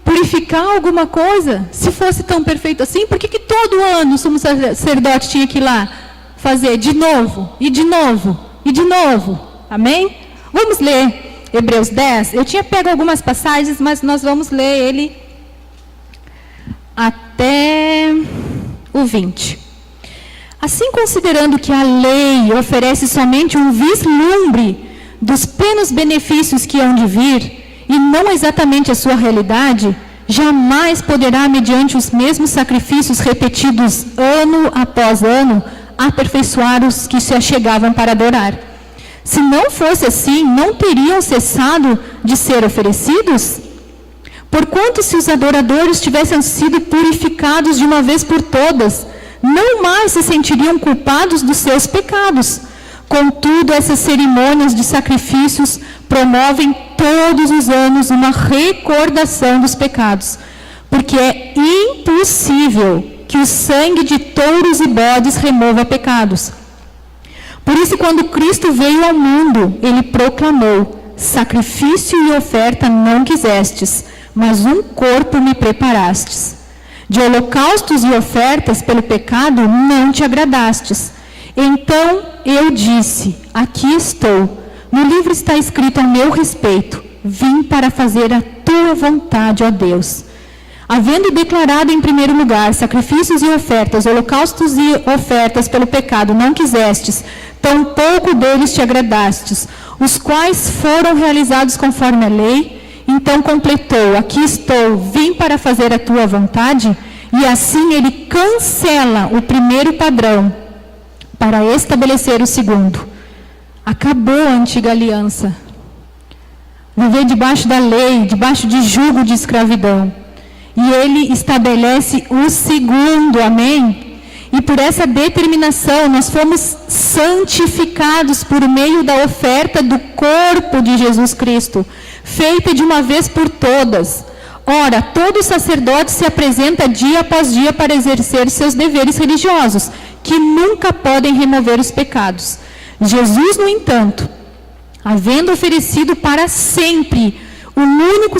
purificar alguma coisa. Se fosse tão perfeito assim, por que todo ano o sumo sacerdote tinha que ir lá fazer de novo, e de novo, e de novo? Amém? Vamos ler Hebreus 10. Eu tinha pego algumas passagens, mas nós vamos ler ele até o 20. Assim, considerando que a lei oferece somente um vislumbre dos plenos benefícios que hão de vir, e não exatamente a sua realidade, jamais poderá, mediante os mesmos sacrifícios repetidos ano após ano, aperfeiçoar os que se achegavam para adorar. Se não fosse assim, não teriam cessado de ser oferecidos? Porquanto, se os adoradores tivessem sido purificados de uma vez por todas, não mais se sentiriam culpados dos seus pecados. Contudo, essas cerimônias de sacrifícios promovem todos os anos uma recordação dos pecados, porque é impossível que o sangue de touros e bodes remova pecados. Por isso, quando Cristo veio ao mundo, ele proclamou: sacrifício e oferta não quisestes, mas um corpo me preparastes. De holocaustos e ofertas pelo pecado não te agradastes. Então eu disse: aqui estou. No livro está escrito a meu respeito: vim para fazer a tua vontade, ó Deus. Havendo declarado em primeiro lugar sacrifícios e ofertas, holocaustos e ofertas pelo pecado não quisestes, tampouco deles te agradastes, os quais foram realizados conforme a lei. Então completou: aqui estou, vim para fazer a tua vontade. E assim ele cancela o primeiro padrão para estabelecer o segundo. Acabou a antiga aliança. Viver debaixo da lei, debaixo de jugo de escravidão. E ele estabelece o segundo, amém? E por essa determinação nós fomos santificados por meio da oferta do corpo de Jesus Cristo, feita de uma vez por todas. Ora, todo sacerdote se apresenta dia após dia para exercer seus deveres religiosos, que nunca podem remover os pecados. Jesus, no entanto, havendo oferecido para sempre o único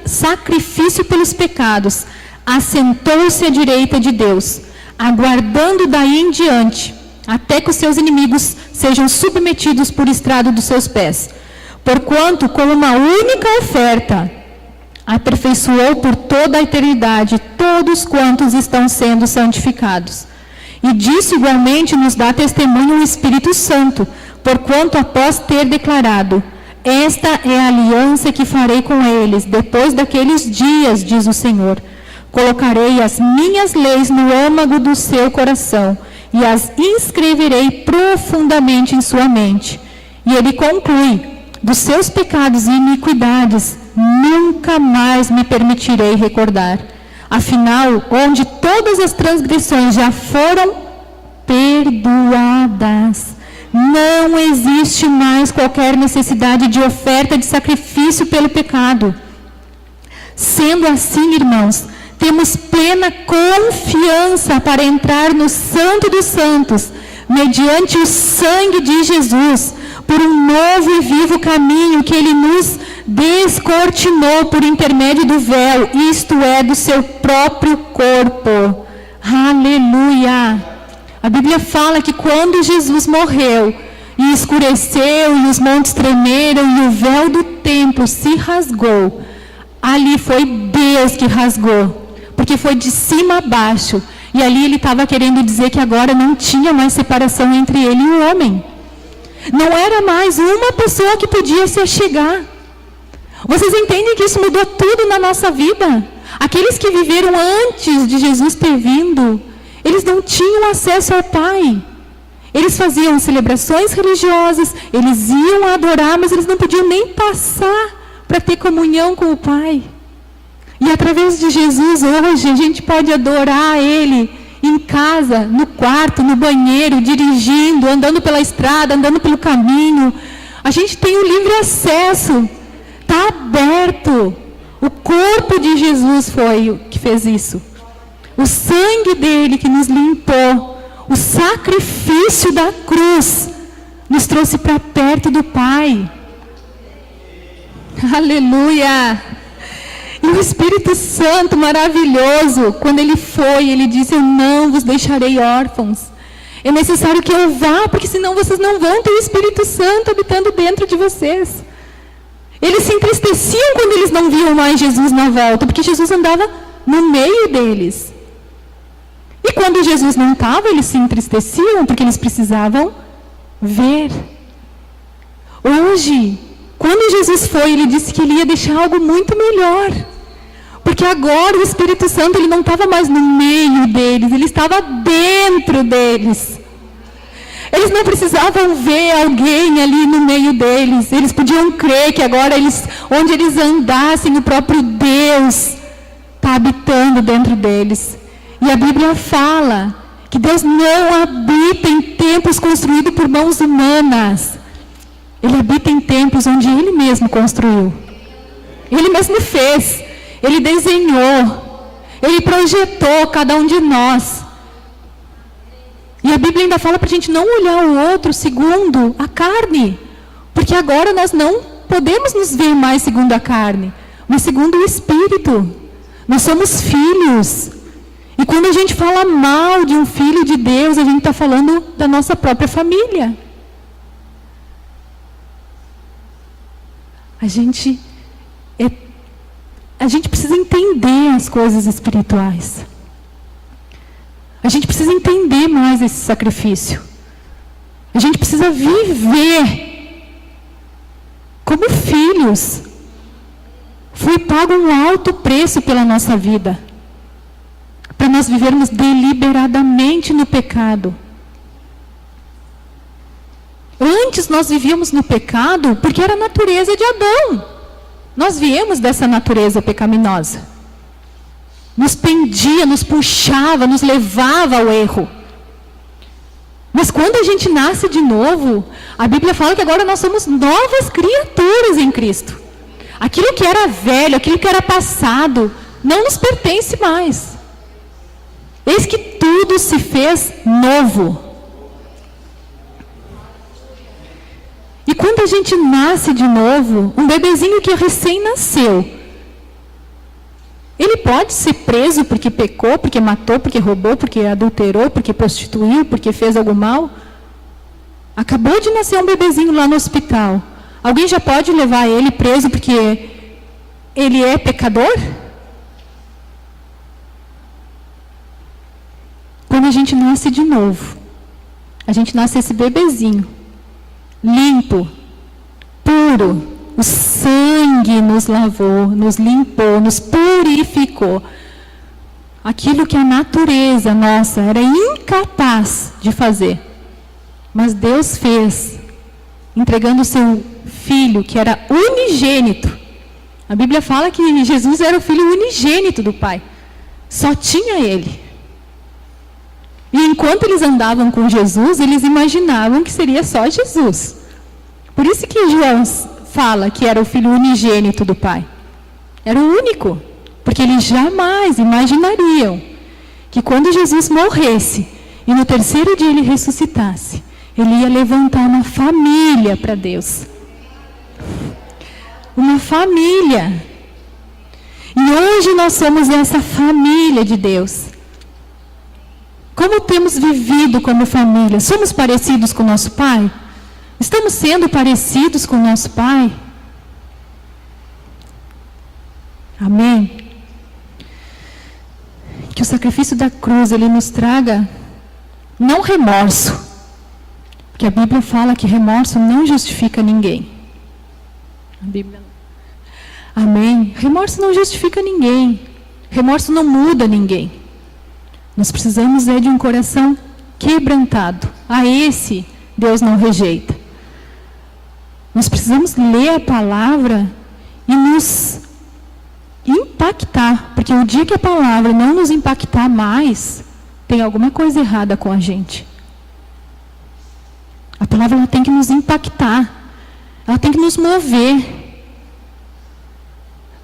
sacrifício pelos pecados, assentou-se à direita de Deus, aguardando daí em diante, até que os seus inimigos sejam submetidos por estrado dos seus pés. Porquanto, com uma única oferta, aperfeiçoou por toda a eternidade todos quantos estão sendo santificados. E disso igualmente nos dá testemunho o Espírito Santo, porquanto após ter declarado: esta é a aliança que farei com eles, depois daqueles dias, diz o Senhor. Colocarei as minhas leis no âmago do seu coração, e as inscreverei profundamente em sua mente. E ele conclui: dos seus pecados e iniquidades nunca mais me permitirei recordar. Afinal, onde todas as transgressões já foram perdoadas, não existe mais qualquer necessidade de oferta de sacrifício pelo pecado. Sendo assim, irmãos, temos plena confiança para entrar no Santo dos Santos, mediante o sangue de Jesus, por um novo e vivo caminho que Ele nos descortinou por intermédio do véu, isto é, do seu próprio corpo. Aleluia! A Bíblia fala que quando Jesus morreu e escureceu, e os montes tremeram, e o véu do templo se rasgou, ali foi Deus que rasgou, porque foi de cima a baixo, e ali Ele estava querendo dizer que agora não tinha mais separação entre Ele e o homem. Não era mais uma pessoa que podia se achegar. Vocês entendem que isso mudou tudo na nossa vida? Aqueles que viveram antes de Jesus ter vindo, eles não tinham acesso ao Pai. Eles faziam celebrações religiosas, eles iam adorar, mas eles não podiam nem passar para ter comunhão com o Pai. E através de Jesus hoje, a gente pode adorar Ele em casa, no quarto, no banheiro, dirigindo, andando pela estrada, andando pelo caminho. A gente tem o livre acesso, está aberto. O corpo de Jesus foi o que fez isso. O sangue dele que nos limpou, o sacrifício da cruz, nos trouxe para perto do Pai. Aleluia! E o Espírito Santo maravilhoso, quando Ele foi, Ele disse: eu não vos deixarei órfãos. É necessário que eu vá, porque senão vocês não vão ter o Espírito Santo habitando dentro de vocês. Eles se entristeciam quando eles não viam mais Jesus na volta, porque Jesus andava no meio deles. E quando Jesus não estava, eles se entristeciam, porque eles precisavam ver. Hoje, quando Jesus foi, Ele disse que Ele ia deixar algo muito melhor. Porque agora o Espírito Santo, Ele não estava mais no meio deles, Ele estava dentro deles. Eles não precisavam ver alguém ali no meio deles. Eles podiam crer que agora, onde eles andassem, o próprio Deus está habitando dentro deles. E a Bíblia fala que Deus não habita em templos construídos por mãos humanas. Ele habita em templos onde Ele mesmo construiu. Ele mesmo fez. Ele desenhou. Ele projetou cada um de nós. E a Bíblia ainda fala para a gente não olhar o outro segundo a carne. Porque agora nós não podemos nos ver mais segundo a carne, mas segundo o Espírito. Nós somos filhos. E quando a gente fala mal de um filho de Deus, a gente está falando da nossa própria família. A gente precisa entender as coisas espirituais. A gente precisa entender mais esse sacrifício. A gente precisa viver como filhos. Foi pago um alto preço pela nossa vida, para nós vivermos deliberadamente no pecado. Antes nós vivíamos no pecado porque era a natureza de Adão. Nós viemos dessa natureza pecaminosa. Nos pendia, nos puxava, nos levava ao erro. Mas quando a gente nasce de novo, a Bíblia fala que agora nós somos novas criaturas em Cristo. Aquilo que era velho, aquilo que era passado, não nos pertence mais. Eis que tudo se fez novo. E quando a gente nasce de novo, um bebezinho que recém-nasceu, ele pode ser preso porque pecou, porque matou, porque roubou, porque adulterou, porque prostituiu, porque fez algo mal? Acabou de nascer um bebezinho lá no hospital. Alguém já pode levar ele preso porque ele é pecador? Quando a gente nasce de novo. A gente nasce esse bebezinho, limpo, puro. O sangue nos lavou, nos limpou, nos purificou. Aquilo que a natureza nossa era incapaz de fazer. Mas Deus fez, entregando o seu Filho, que era unigênito. A Bíblia fala que Jesus era o Filho unigênito do Pai. Só tinha Ele. E enquanto eles andavam com Jesus, eles imaginavam que seria só Jesus. Por isso que João fala que era o Filho unigênito do Pai. Era o único. Porque eles jamais imaginariam que quando Jesus morresse e no terceiro dia ele ressuscitasse, ele ia levantar uma família para Deus. Uma família. E hoje nós somos essa família de Deus. Como temos vivido como família? Somos parecidos com o nosso Pai? Estamos sendo parecidos com o nosso Pai? Amém? Que o sacrifício da cruz, ele nos traga, não remorso, porque a Bíblia fala que remorso não justifica ninguém. A Bíblia. Amém? Remorso não justifica ninguém. Remorso não muda ninguém. Nós precisamos de um coração quebrantado. A esse Deus não rejeita. Nós precisamos ler a palavra e nos impactar, porque o dia que a palavra não nos impactar mais, tem alguma coisa errada com a gente. A palavra ela tem que nos impactar, ela tem que nos mover,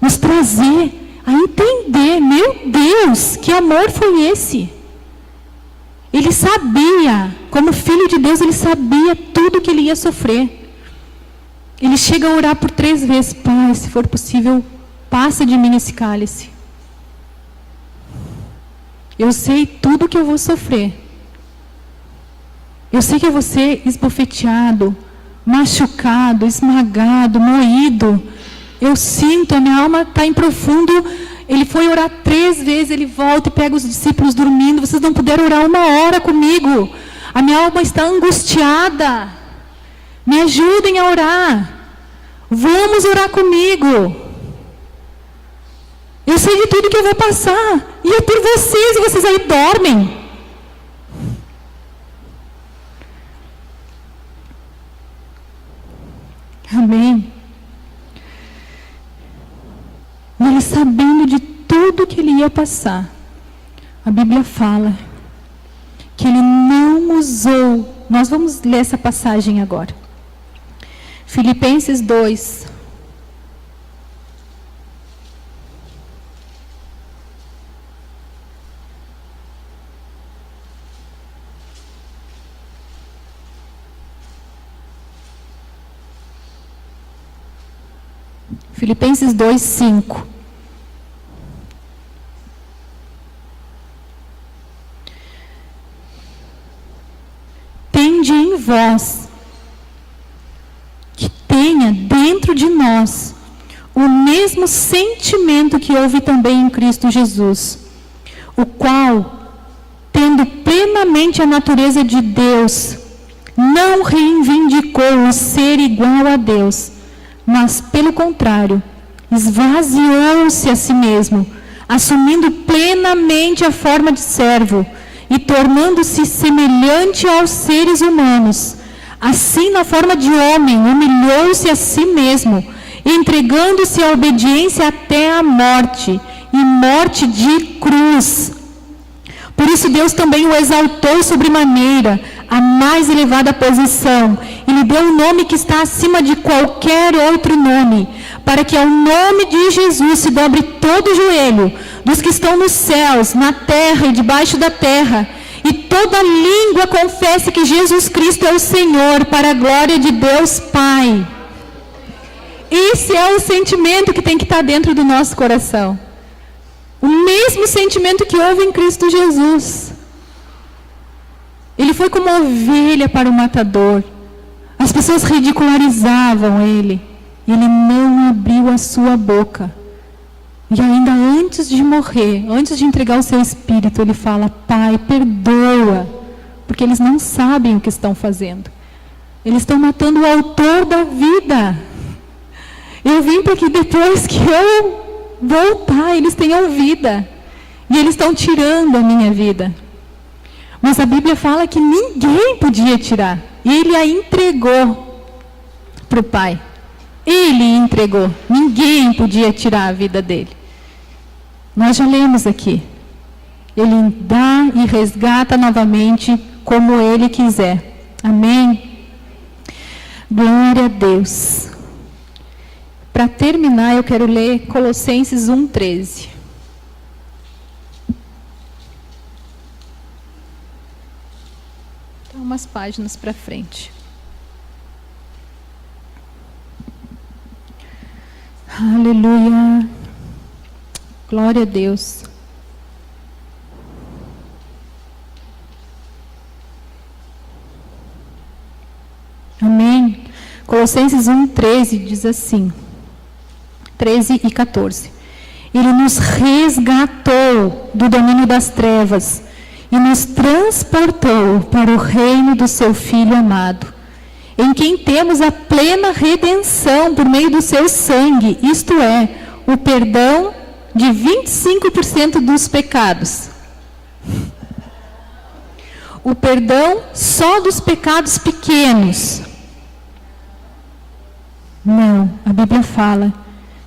nos trazer a entender, meu Deus, que amor foi esse? Ele sabia, como filho de Deus, ele sabia tudo que ele ia sofrer. Ele chega a orar por 3 vezes, Pai, se for possível, passa de mim esse cálice. Eu sei tudo que eu vou sofrer. Eu sei que eu vou ser esbofeteado, machucado, esmagado, moído. Eu sinto, a minha alma está em profundo. Ele foi orar 3 vezes, ele volta e pega os discípulos dormindo. Vocês não puderam orar 1 hora comigo. A minha alma está angustiada. Me ajudem a orar. Vamos orar comigo. Eu sei de tudo que eu vou passar. E é por vocês, e vocês aí dormem. Amém. E ele sabendo de tudo que ele ia passar, a Bíblia fala que ele não usou. Nós vamos ler essa passagem agora. Filipenses 2. Filipenses 2, 5. Tende em vós, que tenha dentro de nós o mesmo sentimento que houve também em Cristo Jesus, o qual, tendo plenamente a natureza de Deus, não reivindicou o ser igual a Deus, mas, pelo contrário, esvaziou-se a si mesmo, assumindo plenamente a forma de servo e tornando-se semelhante aos seres humanos. Assim, na forma de homem, humilhou-se a si mesmo, entregando-se à obediência até a morte, e morte de cruz. Por isso Deus também o exaltou sobremaneira, a mais elevada posição, e lhe deu um nome que está acima de qualquer outro nome, para que ao nome de Jesus se dobre todo o joelho, dos que estão nos céus, na terra e debaixo da terra, e toda língua confesse que Jesus Cristo é o Senhor, para a glória de Deus Pai. Esse é o sentimento que tem que estar dentro do nosso coração. O mesmo sentimento que houve em Cristo Jesus. Ele foi como ovelha para o matador. As pessoas ridicularizavam ele. E ele não abriu a sua boca. E ainda antes de morrer, antes de entregar o seu espírito, ele fala: Pai, perdoa, porque eles não sabem o que estão fazendo. Eles estão matando o autor da vida. Eu vim para que depois que eu voltar, eles tenham vida. E eles estão tirando a minha vida. Mas a Bíblia fala que ninguém podia tirar. E ele a entregou para o Pai. Ele entregou. Ninguém podia tirar a vida dele. Nós já lemos aqui. Ele dá e resgata novamente como ele quiser. Amém? Glória a Deus. Para terminar, eu quero ler Colossenses 1:13. Então, umas páginas para frente. Aleluia. Glória a Deus. Amém. Colossenses 1:13 diz assim, 13 e 14. Ele nos resgatou do domínio das trevas e nos transportou para o reino do seu Filho amado, em quem temos a plena redenção por meio do seu sangue, isto é, o perdão de 25% dos pecados. O perdão só dos pecados pequenos. Não, a Bíblia fala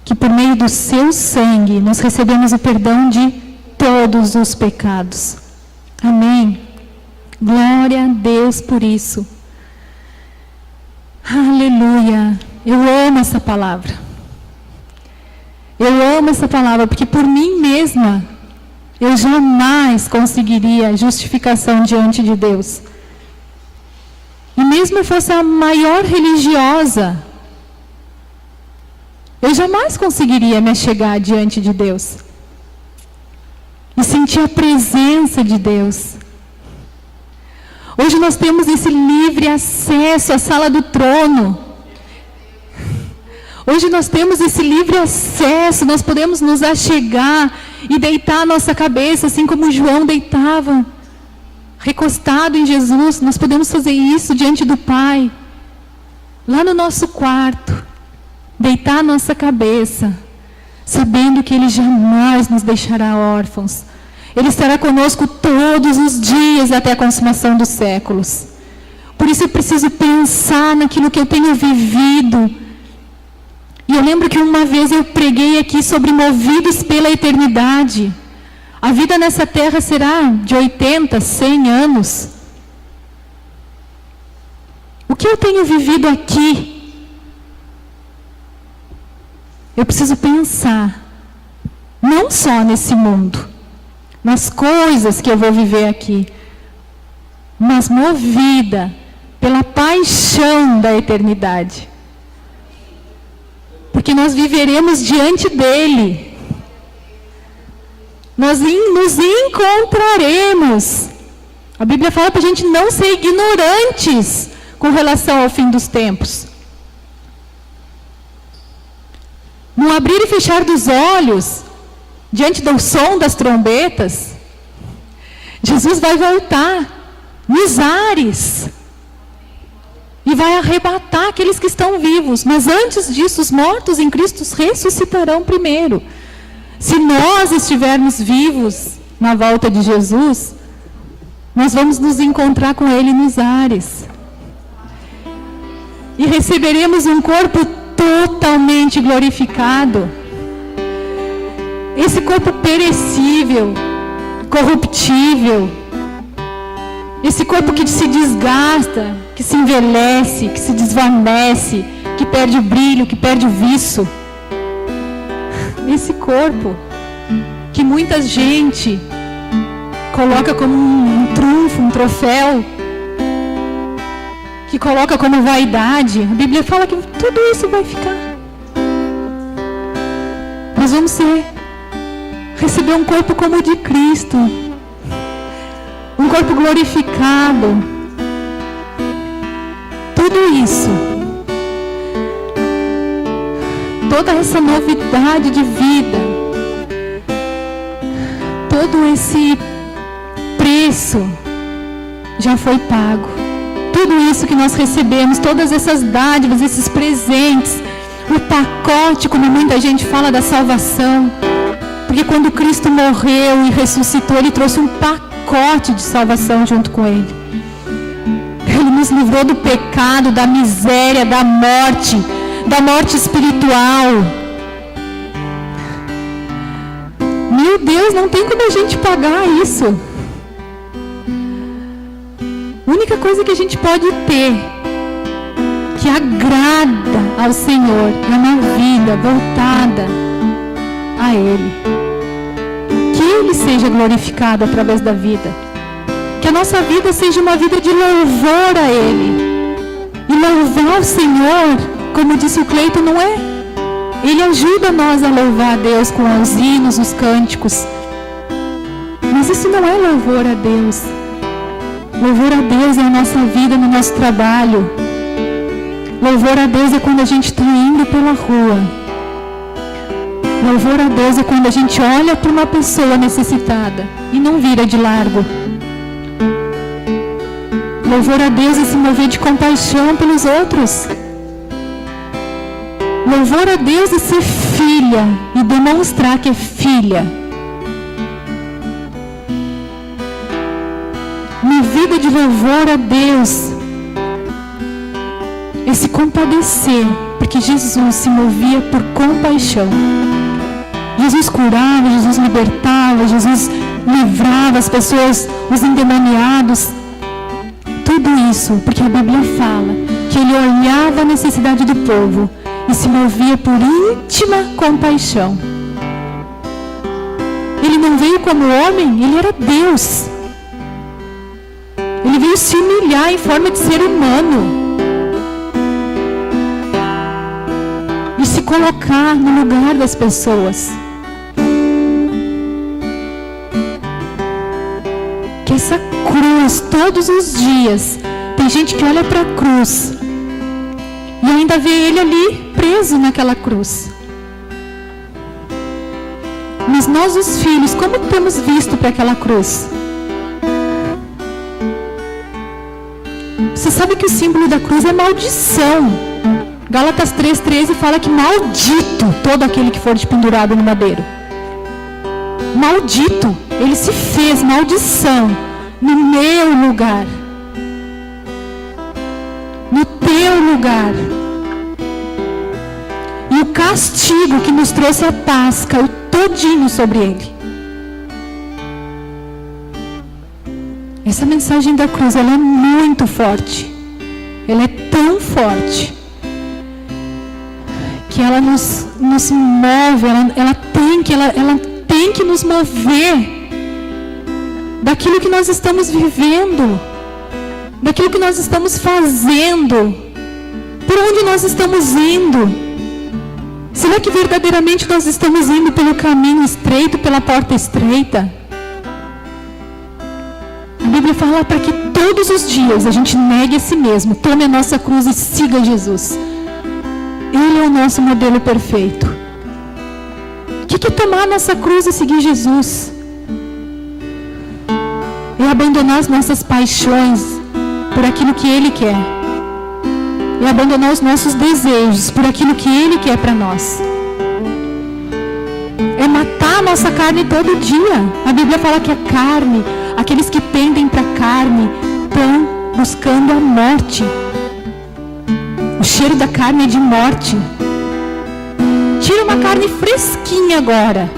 que por meio do seu sangue nós recebemos o perdão de todos os pecados. Amém. Glória a Deus por isso. Aleluia. Eu amo essa palavra. Eu amo essa palavra porque por mim mesma eu jamais conseguiria justificação diante de Deus. E mesmo eu fosse a maior religiosa, eu jamais conseguiria me achegar diante de Deus e sentir a presença de Deus. Hoje nós temos esse livre acesso à sala do trono. Hoje nós temos esse livre acesso, nós podemos nos achegar e deitar a nossa cabeça, assim como João deitava, recostado em Jesus. Nós podemos fazer isso diante do Pai, lá no nosso quarto, deitar a nossa cabeça, sabendo que Ele jamais nos deixará órfãos. Ele estará conosco todos os dias até a consumação dos séculos. Por isso eu preciso pensar naquilo que eu tenho vivido. E eu lembro que uma vez eu preguei aqui sobre movidos pela eternidade. A vida nessa terra será de 80, 100 anos. O que eu tenho vivido aqui? Eu preciso pensar, não só nesse mundo, nas coisas que eu vou viver aqui, mas movida pela paixão da eternidade. Porque nós viveremos diante dEle. Nós nos encontraremos. A Bíblia fala para a gente não ser ignorantes com relação ao fim dos tempos. No abrir e fechar dos olhos, diante do som das trombetas, Jesus vai voltar nos ares e vai arrebatar aqueles que estão vivos. Mas antes disso, os mortos em Cristo ressuscitarão primeiro. Se nós estivermos vivos na volta de Jesus, nós vamos nos encontrar com Ele nos ares. E receberemos um corpo totalmente glorificado. Esse corpo perecível, corruptível, esse corpo que se desgasta, que se envelhece, que se desvanece, que perde o brilho, que perde o viço. Esse corpo que muita gente coloca como um trunfo, um troféu, que coloca como vaidade. A Bíblia fala que tudo isso vai ficar. Nós vamos receber um corpo como o de Cristo. Um corpo glorificado. Tudo isso. Toda essa novidade de vida todo esse preço já foi pago. Tudo isso que nós recebemos, todas essas dádivas, esses presentes, o pacote, como muita gente fala, da salvação. Porque quando Cristo morreu e ressuscitou, Ele trouxe um pacote de salvação junto com Ele. Ele nos livrou do pecado, da miséria, da morte espiritual. Meu Deus, não tem como a gente pagar isso. A única coisa que a gente pode ter, que agrada ao Senhor, é uma vida voltada a Ele. Que Ele seja glorificado através da vida. Que a nossa vida seja uma vida de louvor a Ele. E louvar o Senhor, como disse o Cleito, não é? Ele ajuda nós a louvar a Deus com os hinos, os cânticos. Mas isso não é louvor a Deus. Louvor a Deus é a nossa vida no nosso trabalho. Louvor a Deus é quando a gente está indo pela rua. Louvor a Deus é quando a gente olha para uma pessoa necessitada e não vira de largo. Louvor a Deus é se mover de compaixão pelos outros. Louvor a Deus é ser filha e demonstrar que é filha. Uma vida de louvor a Deus é se compadecer, porque Jesus se movia por compaixão. Jesus curava, Jesus libertava, Jesus livrava as pessoas, os endemoniados. Tudo isso porque a Bíblia fala que Ele olhava a necessidade do povo e se movia por íntima compaixão. Ele não veio como homem, Ele era Deus. Ele veio se humilhar em forma de ser humano e se colocar no lugar das pessoas. Que essa cruz, todos os dias, tem gente que olha para a cruz e ainda vê Ele ali preso naquela cruz. Mas nós, os filhos, como temos visto para aquela cruz? Você sabe que o símbolo da cruz é maldição. Gálatas 3,13 fala que maldito todo aquele que for pendurado no madeiro. Maldito. Ele se fez maldição no meu lugar. No teu lugar. E o castigo que nos trouxe a paz caiu todinho sobre ele. Essa mensagem da cruz, ela é muito forte. Ela é tão forte que ela nos move, ela tem que nos mover daquilo que nós estamos vivendo, daquilo que nós estamos fazendo, por onde nós estamos indo. Será que verdadeiramente nós estamos indo pelo caminho estreito, pela porta estreita? A Bíblia fala para que todos os dias a gente negue a si mesmo, tome a nossa cruz e siga Jesus. Ele é o nosso modelo perfeito. O que é tomar a nossa cruz e seguir Jesus? É abandonar as nossas paixões por aquilo que Ele quer. É abandonar os nossos desejos por aquilo que Ele quer para nós. É matar a nossa carne todo dia. A Bíblia fala que a carne, aqueles que pendem para a carne, estão buscando a morte. O cheiro da carne é de morte. Tira uma carne fresquinha agora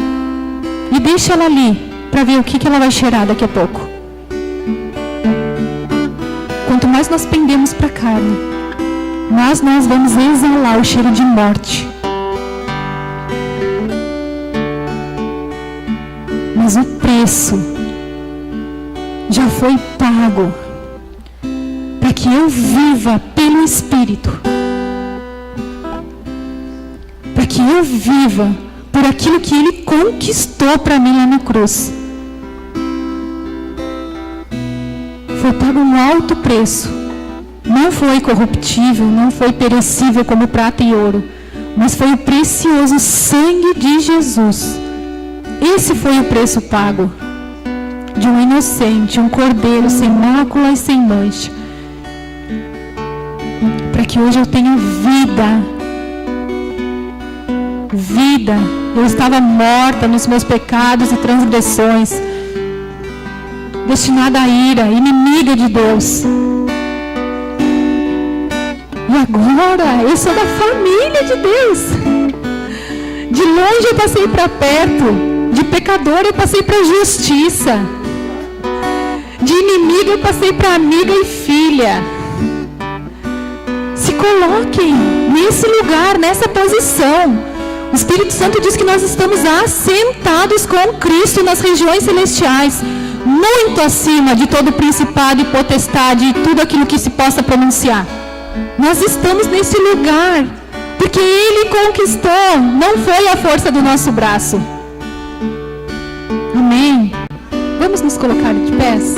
e deixa ela ali para ver o que ela vai cheirar daqui a pouco. Quanto mais nós pendemos para a carne, mais nós vamos exalar o cheiro de morte. Mas o preço já foi pago para que eu viva pelo Espírito, para que eu viva por aquilo que Ele conquistou para mim lá na cruz. Foi pago um alto preço. Não foi corruptível, não foi perecível como prata e ouro, mas foi o precioso sangue de Jesus. Esse foi o preço pago de um inocente, um cordeiro sem mácula e sem mancha, para que hoje eu tenha vida. Vida. Eu estava morta nos meus pecados e transgressões, destinada à ira, inimiga de Deus. E agora eu sou da família de Deus. De longe eu passei para perto. De pecador eu passei para justiça. De inimiga eu passei para amiga e filha. Se coloquem nesse lugar, nessa posição. O Espírito Santo diz que nós estamos assentados com Cristo nas regiões celestiais, muito acima de todo principado e potestade e tudo aquilo que se possa pronunciar. Nós estamos nesse lugar porque Ele conquistou, não foi a força do nosso braço. Amém? Vamos nos colocar de pés?